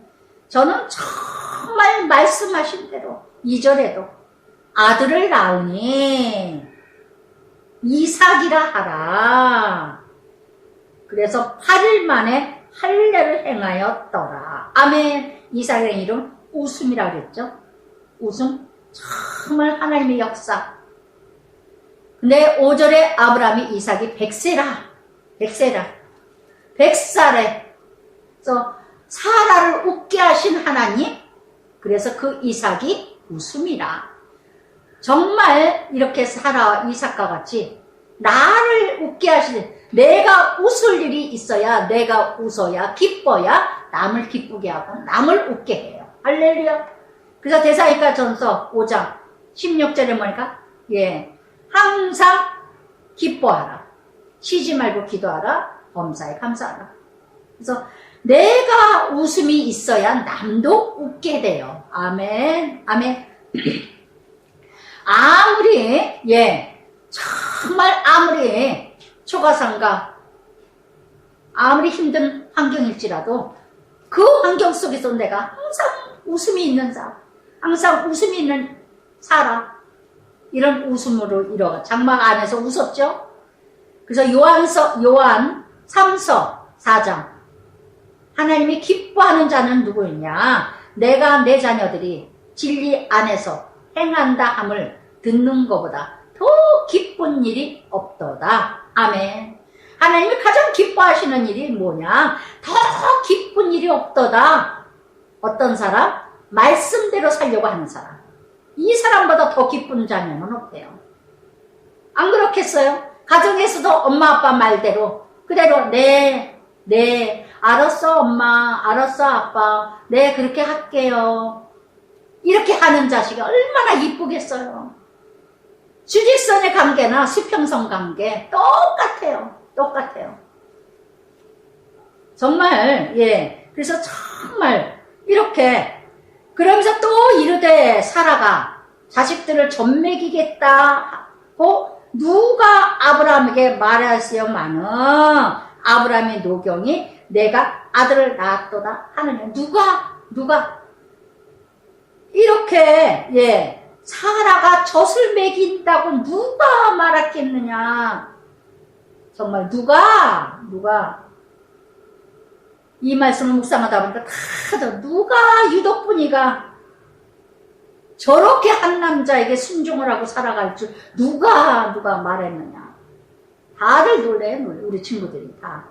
S1: 저는 정말 말씀하신 대로 2절에도 아들을 낳으니 이삭이라 하라. 그래서 8일 만에 할례를 행하였더라. 아멘. 이삭의 이름 웃음이라 그랬죠. 웃음. 정말 하나님의 역사. 근데 5절에 아브라함이 이삭이 100세라. 100살에. 그래서 사라를 웃게 하신 하나님. 그래서 그 이삭이 웃음이라. 정말 이렇게 사라 이삭과 같이 나를 웃게 하시는, 내가 웃을 일이 있어야, 내가 웃어야, 기뻐야 남을 기쁘게 하고 남을 웃게 해요. 할렐루야. 그래서 데살로니가 전서 5장 16절에 뭐니까, 항상 기뻐하라. 쉬지 말고 기도하라. 범사에 감사하라. 그래서 내가 웃음이 있어야 남도 웃게 돼요. 아멘. 아멘. 아무리 정말 아무리 초가상가 아무리 힘든 환경일지라도 그 환경 속에서 내가 항상 웃음이 있는 사람, 항상 웃음이 있는 사람, 이런 웃음으로 이뤄가 장막 안에서 웃었죠. 그래서 요한 3서 4장 하나님이 기뻐하는 자는 누구였냐? 내가 내 자녀들이 진리 안에서 행한다 함을 듣는 것보다 더 기쁜 일이 없도다. 아멘. 하나님이 가장 기뻐하시는 일이 뭐냐? 더 기쁜 일이 없도다. 어떤 사람? 말씀대로 살려고 하는 사람. 이 사람보다 더 기쁜 자녀는 없대요. 안 그렇겠어요? 가정에서도 엄마 아빠 말대로 그대로 네 알았어 엄마, 알았어 아빠, 네 그렇게 할게요. 이렇게 하는 자식이 얼마나 이쁘겠어요. 주직선의 관계나 수평선 관계 똑같아요. 정말 그래서 정말 이렇게 그러면서 또 이르되 사라가 자식들을 젖 먹이겠다고 누가 아브라함에게 말하시오마는 아브라함의 노경이 내가 아들을 낳았도다 하느냐. 누가 이렇게 사라가 젖을 먹인다고 누가 말했겠느냐. 정말 누가 이 말씀을 묵상하다 보니까 다들 누가 유독분이가 저렇게 한 남자에게 순종을 하고 살아갈 줄 누가 말했느냐. 다들 놀래요. 우리 친구들이 다.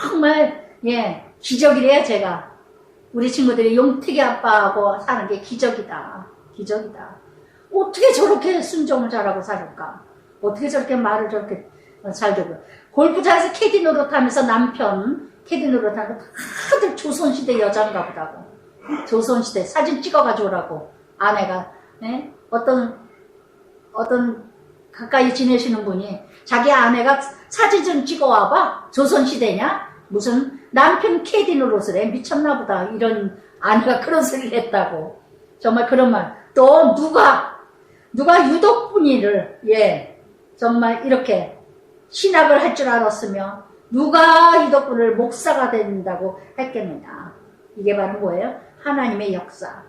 S1: 정말 기적이래요. 제가 우리 친구들이 용택이 아빠하고 사는 게 기적이다. 어떻게 저렇게 순종을 잘하고 살을까? 어떻게 저렇게 말을 저렇게 잘 듣고. 골프장에서 캐디 노릇하면서 남편 캐디 노릇하고 다들 조선시대 여자인가 보다고. 조선시대 사진 찍어가지고 오라고 아내가 어떤 가까이 지내시는 분이 자기 아내가 사진 좀 찍어와봐. 조선시대냐? 무슨 남편 캐디 노릇을 해. 미쳤나 보다. 이런 아내가 그런 소리를 했다고. 정말 그런 말. 또 누가 유독분이를 정말 이렇게 신학을 할 줄 알았으며 누가 유독분을 목사가 된다고 했겠느냐. 이게 바로 뭐예요? 하나님의 역사.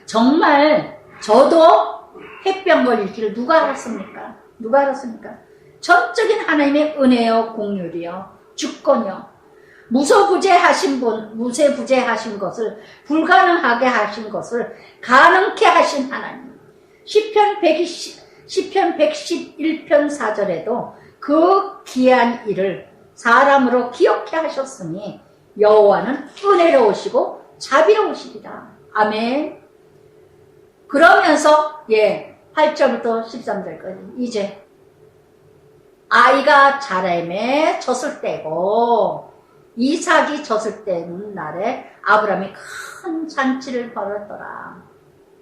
S1: 정말 저도 햇병 걸릴 줄 누가 알았습니까? 전적인 하나님의 은혜요, 공률이요, 주권이요. 무소부재하신 것을 불가능하게 하신 것을 가능케 하신 하나님. 시편 111편 4절에도 그 귀한 일을 사람으로 기억해 하셨으니 여호와는 은혜로우시고 자비로우시리라. 아멘. 그러면서 8절부터 13절까지 이제 아이가 자라임에 졌을 때고 이삭이 졌을 때는 날에 아브라함이 큰 잔치를 벌였더라.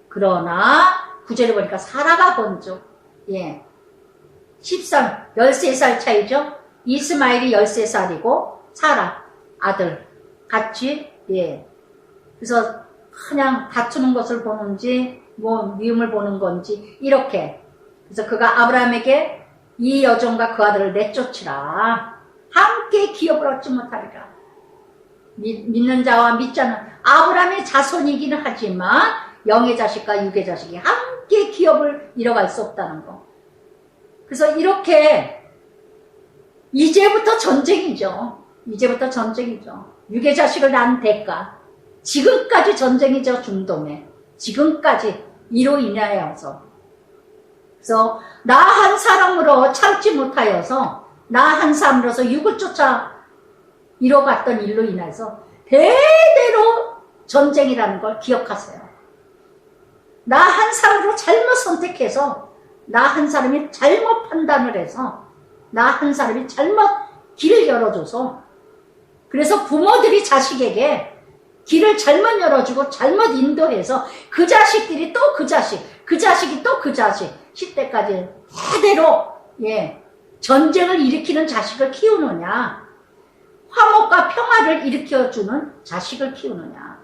S1: 그러나 9절에 보니까 사라가 번족. 13살 차이죠. 이스마엘이 13살이고 사라 아들 같이 그래서 그냥 다투는 것을 보는지 미움을 보는 건지 이렇게. 그래서 그가 아브라함에게 이 여종과 그 아들을 내쫓으라. 함께 기업을 얻지 못하리라. 믿는 자와 믿지 않는 아브라함의 자손이기는 하지만 영의 자식과 육의 자식이 함께 기업을 이뤄갈 수 없다는 거. 그래서 이렇게 이제부터 전쟁이죠. 이제부터 전쟁이죠. 육의 자식을 낳은 대가. 지금까지 전쟁이죠. 중동에. 지금까지 이로 인하여서. 그래서 나 한 사람으로 참지 못하여서 나 한 사람으로서 육을 쫓아 이뤄갔던 일로 인해서 대대로 전쟁이라는 걸 기억하세요. 나 한 사람으로 잘못 선택해서 나 한 사람이 잘못 판단을 해서 나 한 사람이 잘못 길을 열어줘서 그래서 부모들이 자식에게 길을 잘못 열어주고 잘못 인도해서 그 자식들이 또 그 자식, 그 자식이 또 그 자식 10대까지 대대로 전쟁을 일으키는 자식을 키우느냐 화목과 평화를 일으켜주는 자식을 키우느냐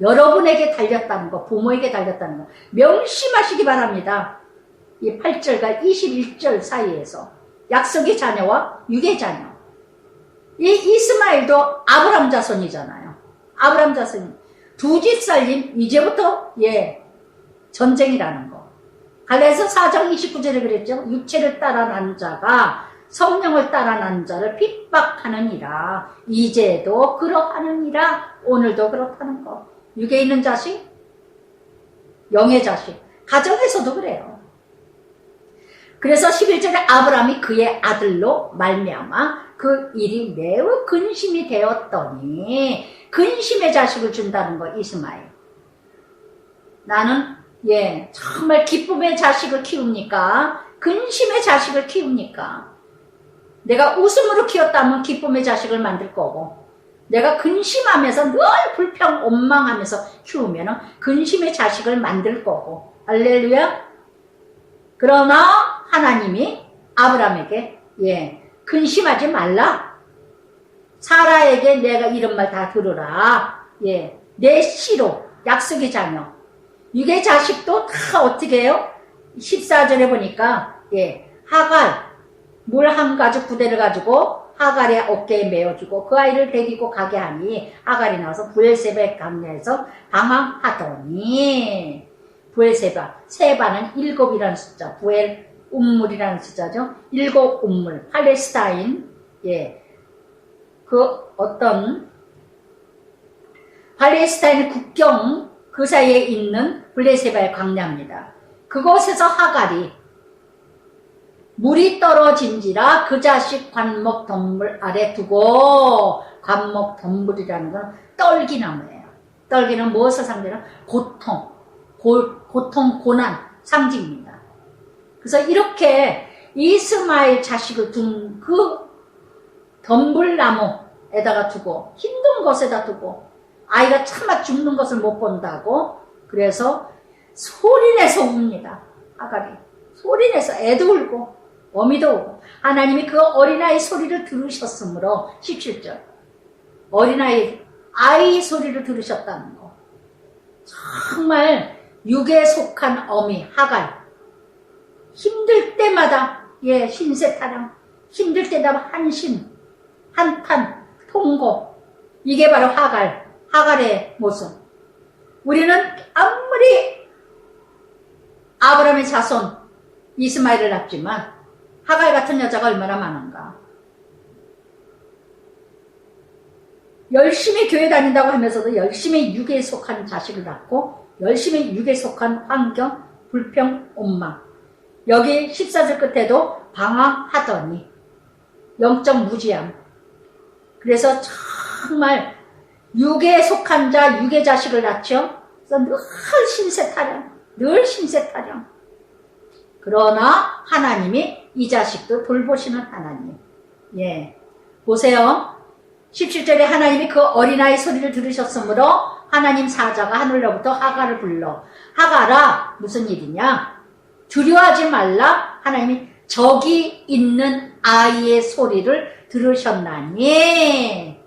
S1: 여러분에게 달렸다는 거 부모에게 달렸다는 거 명심하시기 바랍니다. 이 8절과 21절 사이에서 약속의 자녀와 육의 자녀 이 이스마엘도 아브람 자손이잖아요. 아브람 자손이 두 집 살림 이제부터 전쟁이라는 거. 갈라디아서 4장 29절에 그랬죠. 육체를 따라 난 자가 성령을 따라 난 자를 핍박하느니라. 이제도 그러하느니라. 오늘도 그렇다는 거. 육에 있는 자식, 영의 자식. 가정에서도 그래요. 그래서 11절에 아브라함이 그의 아들로 말미암아 그 일이 매우 근심이 되었더니 근심의 자식을 준다는 거 이스마엘. 나는 정말 기쁨의 자식을 키웁니까? 근심의 자식을 키웁니까? 내가 웃음으로 키웠다면 기쁨의 자식을 만들 거고 내가 근심하면서 늘 불평 원망하면서 키우면 근심의 자식을 만들 거고 할렐루야. 그러나 하나님이 아브라함에게 근심하지 말라. 사라에게 내가 이런 말 다 들으라. 내 씨로 약속의 자녀 육의 자식도 다 어떻게 해요? 14절에 보니까 하갈 물 한 가죽 부대를 가지고 하갈의 어깨에 메어주고 그 아이를 데리고 가게 하니 하갈이 나와서 부엘세바의 강야에서 방황하더니 부엘세바 세바는 7이라는 숫자 부엘 운물이라는 숫자죠. 7 운물 팔레스타인 그 어떤 팔레스타인 국경 그 사이에 있는 블레세바의 광야입니다. 그곳에서 하갈이 물이 떨어진지라 그 자식 관목 덤불 아래 두고 관목 덤불이라는 건 떨기나무예요. 떨기는 무엇을 상징하는? 고통, 고난 상징입니다. 그래서 이렇게 이스마엘 자식을 둔 그 덤불나무에다가 두고 힘든 곳에다 두고 아이가 차마 죽는 것을 못 본다고 그래서 소리내서 웁니다. 하갈이 소리내서 애도 울고 어미도 울고 하나님이 그 어린아이 소리를 들으셨으므로 17절 어린아이 아이 소리를 들으셨다는 거 정말 육에 속한 어미 하갈 힘들 때마다 신세타령 힘들 때마다 한심 한탄 통고 이게 바로 하갈의 모습. 우리는 아무리 아브라함의 자손 이스마엘을 낳지만 하갈 같은 여자가 얼마나 많은가. 열심히 교회 다닌다고 하면서도 열심히 육에 속한 자식을 낳고 열심히 육에 속한 환경, 불평, 원망. 여기 14절 끝에도 방황하더니 영적 무지함. 그래서 정말 육에 속한 자, 육의 자식을 낳죠. 그래서 늘 신세타령. 그러나 하나님이 이 자식도 돌보시는 하나님. 보세요. 17절에 하나님이 그 어린아이 소리를 들으셨으므로 하나님 사자가 하늘로부터 하갈을 불러. 하갈아, 무슨 일이냐? 두려워하지 말라. 하나님이 저기 있는 아이의 소리를 들으셨나니.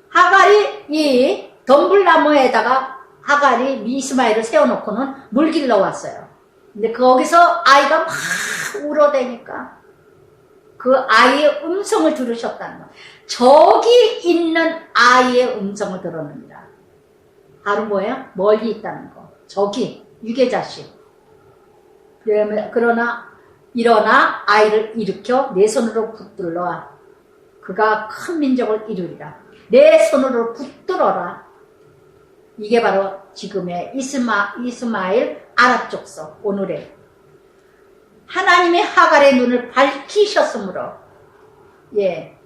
S1: 하갈이 이 덤불나무에다가 하갈이 이스마엘을 세워놓고는 물 길러 왔어요. 근데 거기서 아이가 막 울어대니까 그 아이의 음성을 들으셨다는 거. 저기 있는 아이의 음성을 들었느니라. 바로 뭐예요? 멀리 있다는 거. 저기 유괴자식. 그러나 일어나 아이를 일으켜 내 손으로 붙들러 그가 큰 민족을 이루리라. 내 손으로 붙들어라. 이게 바로 지금의 이스마엘 아랍 족속 오늘의 하나님의 하갈의 눈을 밝히셨으므로 예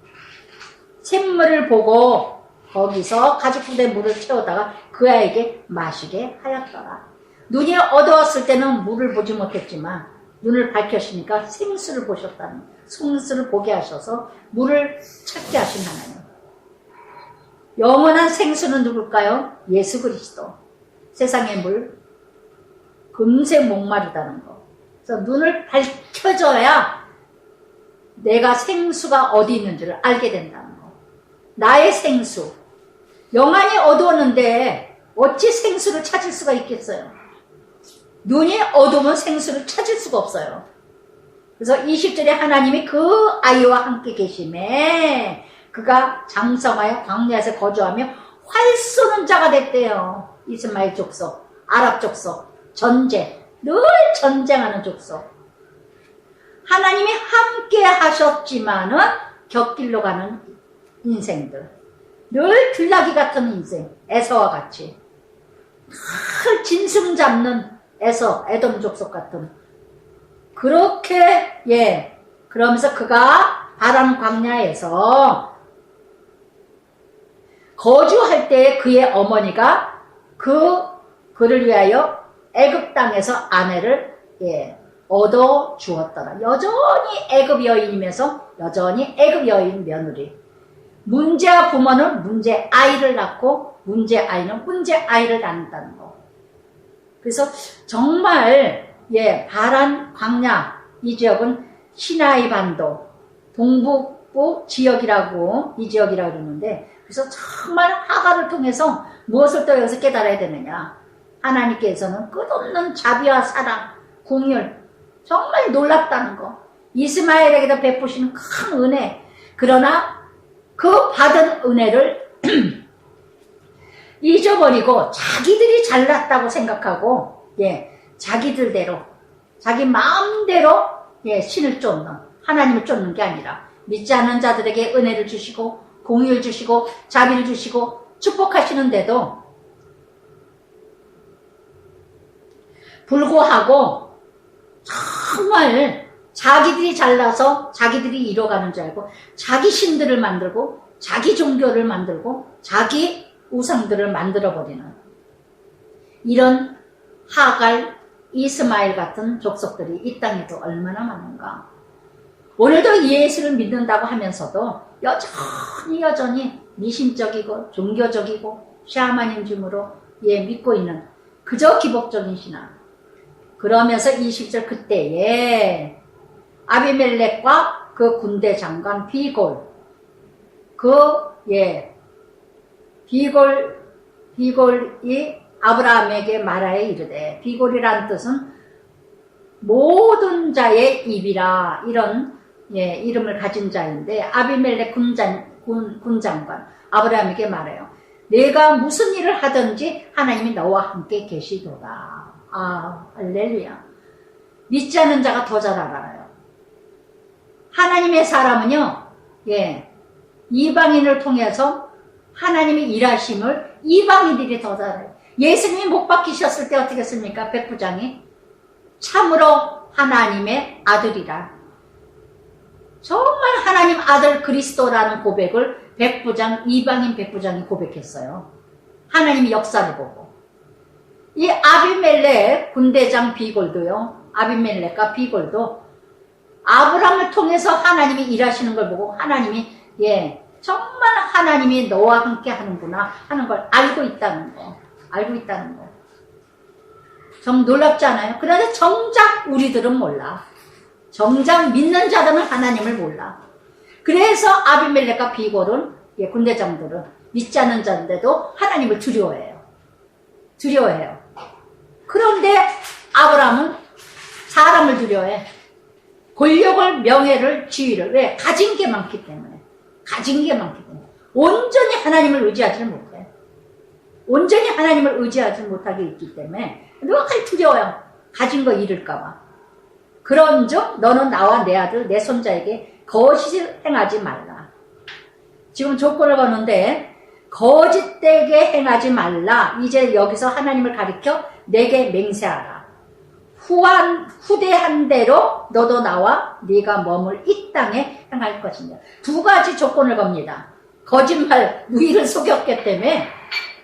S1: 샘물을 보고 거기서 가죽부대에 물을 채우다가 그 아이에게 마시게 하였더라. 눈이 어두웠을 때는 물을 보지 못했지만 눈을 밝히시니까 생수를 보셨다는 생수를 보게 하셔서 물을 찾게 하신 하나님. 영원한 생수는 누굴까요? 예수 그리스도. 세상의 물 금세 목마르다는 거. 그래서 눈을 밝혀줘야 내가 생수가 어디 있는지를 알게 된다는 거. 나의 생수. 영안이 어두웠는데 어찌 생수를 찾을 수가 있겠어요? 눈이 어두우면 생수를 찾을 수가 없어요. 그래서 20절에 하나님이 그 아이와 함께 계심에 그가 장성하여 광야에서 거주하며 활 쏘는 자가 됐대요. 이스마엘 족속, 아랍 족속, 전쟁, 늘 전쟁하는 족속. 하나님이 함께 하셨지만은 곁길로 가는 인생들, 늘 들나귀 같은 인생, 에서와 같이 늘 진승 잡는 에서, 에돔 족속 같은 그렇게 예 그러면서 그가 바람 광야에서 거주할 때 그의 어머니가 그를 위하여 애굽 땅에서 아내를 예 얻어 주었더라. 여전히 애굽 여인이면서 여전히 애굽 여인 며느리. 문제 부모는 문제 아이를 낳고 문제 아이는 문제 아이를 낳는다는 거. 그래서 정말 예 바란 광야 이 지역은 시나이 반도 동북부 지역이라고 이 지역이라고 그러는데 그래서 정말 하갈을 통해서 무엇을 또 여기서 깨달아야 되느냐. 하나님께서는 끝없는 자비와 사랑, 공율 정말 놀랍다는 거. 이스마엘에게도 베푸시는 큰 은혜. 그러나 그 받은 은혜를 잊어버리고 자기들이 잘났다고 생각하고 예 자기들대로 자기 마음대로 예 신을 쫓는 하나님을 쫓는 게 아니라 믿지 않는 자들에게 은혜를 주시고 공의를 주시고 자비를 주시고 축복하시는데도 불구하고 정말 자기들이 잘나서 자기들이 이뤄가는 줄 알고 자기 신들을 만들고 자기 종교를 만들고 자기 우상들을 만들어버리는 이런 하갈, 이스마엘 같은 족속들이 이 땅에도 얼마나 많은가. 오늘도 예수를 믿는다고 하면서도 여전히 미신적이고 종교적이고 샤머니즘으로 예 믿고 있는 그저 기복적인 신앙. 그러면서 20절 그때에 아비멜렉과 그 군대 장관 비골이 아브라함에게 말하여 이르되 비골이란 뜻은 모든 자의 입이라 이런 이름을 가진 자인데 아비멜렉 군장관 아브라함에게 말해요. 내가 무슨 일을 하든지 하나님이 너와 함께 계시도다. 아 할렐루야. 믿지 않는 자가 더 잘 알아요. 하나님의 사람은요 이방인을 통해서 하나님의 일하심을 이방인들이 더 잘 알아요. 예수님이 못 박히셨을 때 어떻게 했습니까? 백부장이 참으로 하나님의 아들이라 정말 하나님 아들 그리스도라는 고백을 이방인 백부장이 고백했어요. 하나님이 역사를 보고. 이 아비멜렉 군대장 비골도요. 아비멜렉과 비골도 아브라함을 통해서 하나님이 일하시는 걸 보고 하나님이 정말 하나님이 너와 함께 하는구나 하는 걸 알고 있다는 거. 좀 놀랍지 않아요? 그런데 정작 우리들은 몰라. 정작 믿는 자들은 하나님을 몰라. 그래서 아비멜렉과 비골은 군대장들은 믿지 않는 자인데도 하나님을 두려워해요. 그런데 아브라함은 사람을 두려워해. 권력을, 명예를, 지위를. 왜? 가진 게 많기 때문에. 가진 게 많기 때문에. 온전히 하나님을 의지하지는 못해. 온전히 하나님을 의지하지 못하게 있기 때문에 누가 두려워요. 가진 거 잃을까봐. 그런즉 너는 나와 내 아들 내 손자에게 거짓을 행하지 말라. 지금 조건을 거는데 거짓되게 행하지 말라. 이제 여기서 하나님을 가리켜 내게 맹세하라. 후대한 대로 너도 나와 네가 머물 이 땅에 행할 것이냐. 두 가지 조건을 겁니다. 거짓말, 우리를 속였기 때문에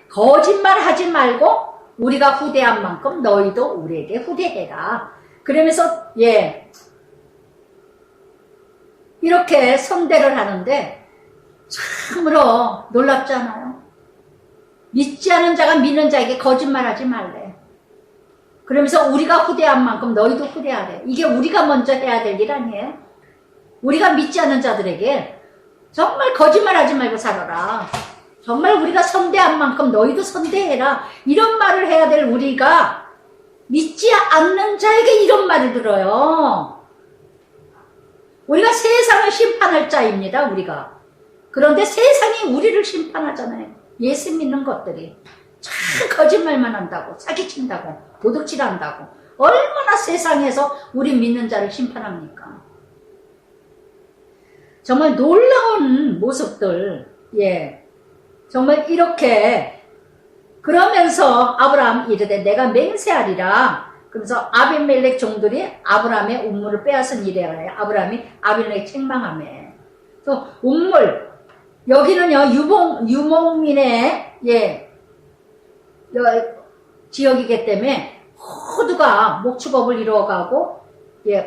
S1: 거짓말 하지 말고 우리가 후대한 만큼 너희도 우리에게 후대해라. 그러면서 이렇게 선대를 하는데 참으로 놀랍지 않아요? 믿지 않은 자가 믿는 자에게 거짓말하지 말래. 그러면서 우리가 후대한 만큼 너희도 후대하래. 이게 우리가 먼저 해야 될 일 아니에요? 우리가 믿지 않는 자들에게 정말 거짓말하지 말고 살아라. 정말 우리가 선대한 만큼 너희도 선대해라. 이런 말을 해야 될 우리가 믿지 않는 자에게 이런 말을 들어요. 우리가 세상을 심판할 자입니다. 우리가. 그런데 세상이 우리를 심판하잖아요. 예수 믿는 것들이. 참 거짓말만 한다고, 사기친다고, 도둑질한다고. 얼마나 세상에서 우리 믿는 자를 심판합니까? 정말 놀라운 모습들. 정말 이렇게 그러면서 아브라함 이르되 내가 맹세하리라. 그래서 아비멜렉 종들이 아브라함의 운물을 빼앗은 일에 하여 아브라함이 아비멜렉 책망하며. 또 운물 여기는요 유목민의 지역이기 때문에 모두가 목축업을 이루어가고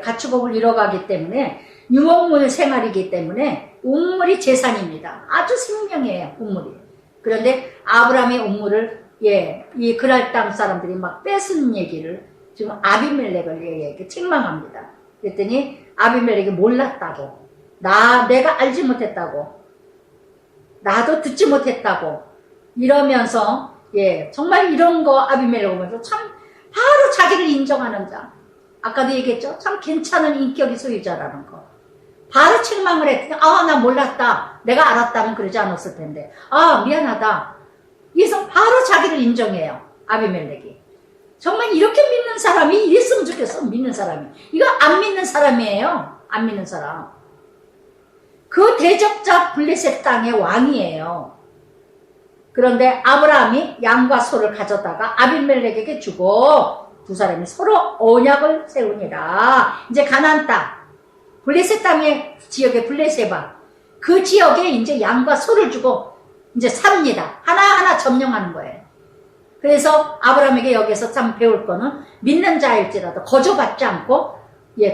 S1: 가축업을 이루어가기 때문에 유목민 생활이기 때문에 운물이 재산입니다. 아주 생명이에요. 운물이. 그런데 아브라함의 운물을 이 그랄 땅 사람들이 막 뺏은 얘기를 지금 아비멜렉을 책망합니다. 그랬더니 아비멜렉이 몰랐다고, 내가 알지 못했다고, 나도 듣지 못했다고 이러면서 정말 이런 거 아비멜렉 보면서 참 바로 자기를 인정하는 자. 아까도 얘기했죠. 참 괜찮은 인격이 소유자라는 거. 바로 책망을 했더니 나 몰랐다. 내가 알았다면 그러지 않았을 텐데. 미안하다. 그래서 바로 자기를 인정해요. 아비멜렉이. 정말 이렇게 믿는 사람이 이랬으면 좋겠어. 믿는 사람이. 이거 안 믿는 사람이에요. 안 믿는 사람. 그 대적자 블레셋 땅의 왕이에요. 그런데 아브라함이 양과 소를 가져다가 아비멜렉에게 주고 두 사람이 서로 언약을 세우니라. 이제 가나안 땅. 블레셋 땅의 지역의 블레셋바 그 지역에 이제 양과 소를 주고 이제 삽니다. 하나하나 점령하는 거예요. 그래서 아브라함에게 여기서 참 배울 거는 믿는 자일지라도 거저받지 않고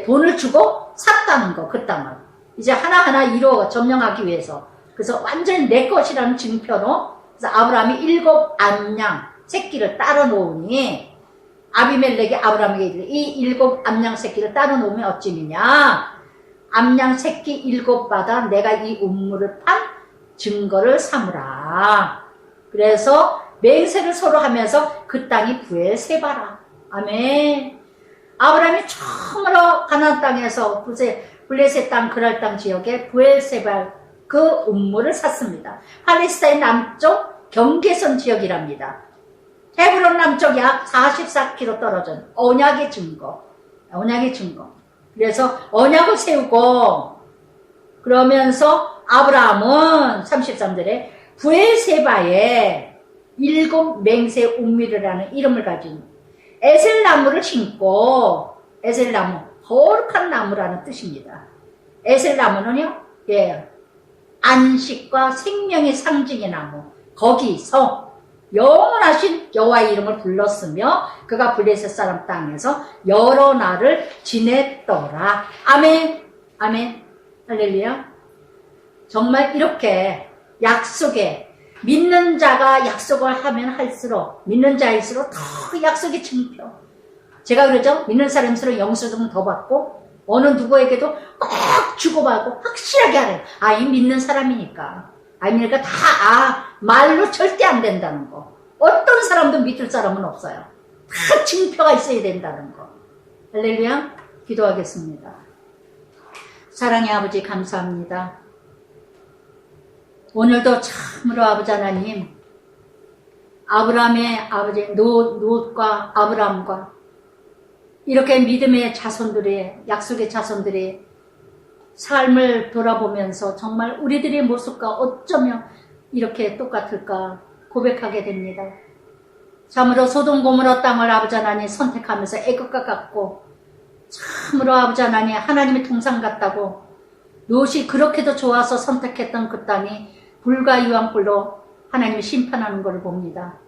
S1: 돈을 주고 샀다는 거. 그 땅을 이제 하나하나 이루어 점령하기 위해서. 그래서 완전히 내 것이라는 증표로 그래서 아브라함이 7 암양 새끼를 따로 놓으니 아비멜렉이 아브라함에게 이르되 이 7 암양 새끼를 따로 놓으면 어찌미냐. 암양 새끼 7바다 내가 이 운물을 판 증거를 삼으라. 그래서 맹세를 서로 하면서 그 땅이 부엘세바라. 아멘. 아브라함이 처음으로 가나안 땅에서 블레셋 땅, 그랄 땅 지역에 부엘세바 그 운물을 샀습니다. 팔레스타인 남쪽 경계선 지역이랍니다. 헤브론 남쪽 약 44km 떨어진 언약의 증거. 언약의 증거. 그래서 언약을 세우고 그러면서 아브라함은 33절에 부엘세바에 7 맹세 운밀이라는 이름을 가진 에셀나무를 심고 에셀나무 거룩한 나무라는 뜻입니다. 에셀나무는요 안식과 생명의 상징의 나무. 거기서 영원하신 여호와의 이름을 불렀으며 그가 블레셋 사람 땅에서 여러 날을 지냈더라. 아멘. 아멘. 할렐루야. 정말 이렇게 약속에 믿는 자가 약속을 하면 할수록 믿는 자일수록 더 약속의 증표. 제가 그러죠. 믿는 사람일수록 영수증 더 받고 어느 누구에게도 꼭 주고받고 확실하게 하래. 이 믿는 사람이니까. 아니니까 말로 절대 안 된다는 거. 어떤 사람도 믿을 사람은 없어요. 다 증표가 있어야 된다는 거. 할렐루야. 기도하겠습니다. 사랑의 아버지 감사합니다. 오늘도 참으로 아버지 하나님, 아브라함의 아버지 롯과 아브라함과 이렇게 믿음의 자손들의, 약속의 자손들의 삶을 돌아보면서 정말 우리들의 모습과 어쩌면 이렇게 똑같을까 고백하게 됩니다. 참으로 소돔 고모라 땅을 아버지 하나님 선택하면서 애국가 같고, 참으로 아버지 하나님 하나님의 동상 같다고 롯이 그렇게도 좋아서 선택했던 그 땅이 불과 유황불로 하나님이 심판하는 것을 봅니다.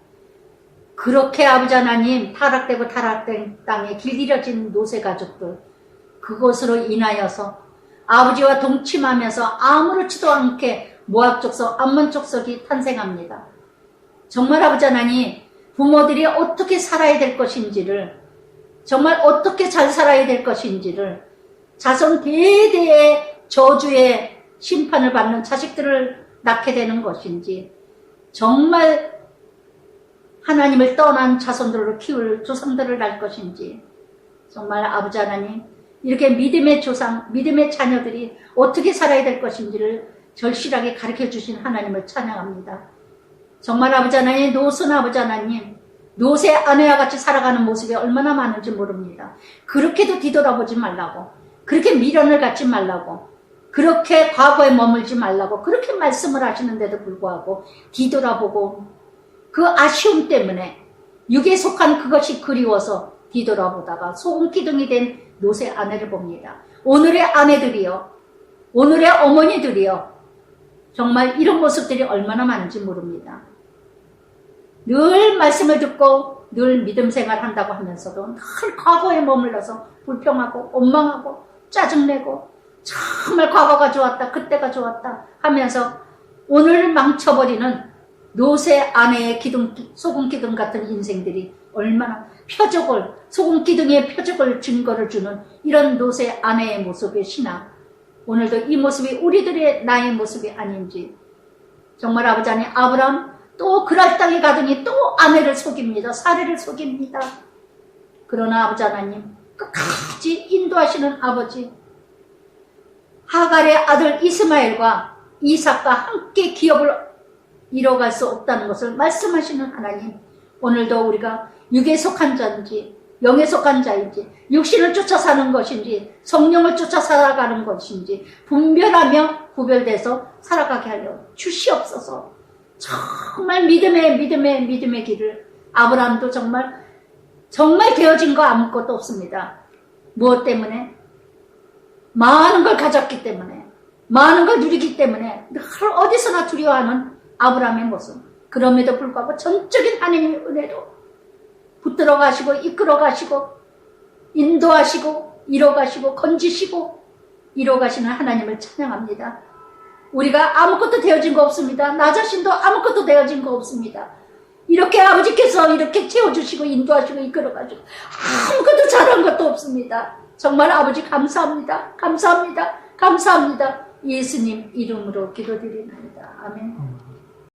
S1: 그렇게 아버지 하나님 타락되고 타락된 땅에 길들여진 롯의 가족들, 그것으로 인하여서 아버지와 동침하면서 아무렇지도 않게 모압 족속, 암몬 족속이 탄생합니다. 정말 아버지 하나님, 부모들이 어떻게 살아야 될 것인지를, 정말 어떻게 잘 살아야 될 것인지를, 자손 대대의 저주의 심판을 받는 자식들을 낳게 되는 것인지, 정말 하나님을 떠난 자손들로 키울 조상들을 낳을 것인지, 정말 아버지 하나님, 이렇게 믿음의 조상, 믿음의 자녀들이 어떻게 살아야 될 것인지를 절실하게 가르쳐 주신 하나님을 찬양합니다. 정말 아버지 하나님, 롯은 아버지 하나님, 롯의 아내와 같이 살아가는 모습이 얼마나 많은지 모릅니다. 그렇게도 뒤돌아보지 말라고, 그렇게 미련을 갖지 말라고, 그렇게 과거에 머물지 말라고 그렇게 말씀을 하시는데도 불구하고 뒤돌아보고 그 아쉬움 때문에 육에 속한 그것이 그리워서 뒤돌아보다가 소금 기둥이 된 롯의 아내를 봅니다. 오늘의 아내들이요, 오늘의 어머니들이요, 정말 이런 모습들이 얼마나 많은지 모릅니다. 늘 말씀을 듣고 늘 믿음 생활 한다고 하면서도 늘 과거에 머물러서 불평하고 원망하고 짜증내고 정말 과거가 좋았다, 그때가 좋았다 하면서 오늘 망쳐버리는 롯의 아내의 기둥, 소금 기둥 같은 인생들이 얼마나 표적을, 소금 기둥의 표적을 증거를 주는 이런 롯의 아내의 모습의 신앙, 오늘도 이 모습이 우리들의 나의 모습이 아닌지, 정말 아버지 하나님, 아브라함 또 그랄 땅에 가더니 또 아내를 속입니다. 사례를 속입니다. 그러나 아버지 하나님, 끝까지 인도하시는 아버지, 하갈의 아들 이스마엘과 이삭과 함께 기업을 이뤄갈 수 없다는 것을 말씀하시는 하나님, 오늘도 우리가 육에 속한 자인지 영에 속한 자인지 육신을 쫓아 사는 것인지 성령을 쫓아 살아가는 것인지 분별하며 구별돼서 살아가게 하려 주시옵소서. 정말 믿음의 길을, 아브라함도 정말 되어진 거 아무것도 없습니다. 무엇 때문에? 많은 걸 가졌기 때문에, 많은 걸 누리기 때문에 늘 어디서나 두려워하는 아브라함의 모습. 그럼에도 불구하고 전적인 하나님의 은혜로 붙들어 가시고 이끌어 가시고 인도하시고 이뤄가시고 건지시고 이뤄가시는 하나님을 찬양합니다. 우리가 아무것도 되어진 거 없습니다. 나 자신도 아무것도 되어진 거 없습니다. 이렇게 아버지께서 이렇게 채워주시고 인도하시고 이끌어가시고 아무것도 잘한 것도 없습니다. 정말 아버지 감사합니다. 감사합니다. 감사합니다. 예수님 이름으로 기도드립니다. 아멘.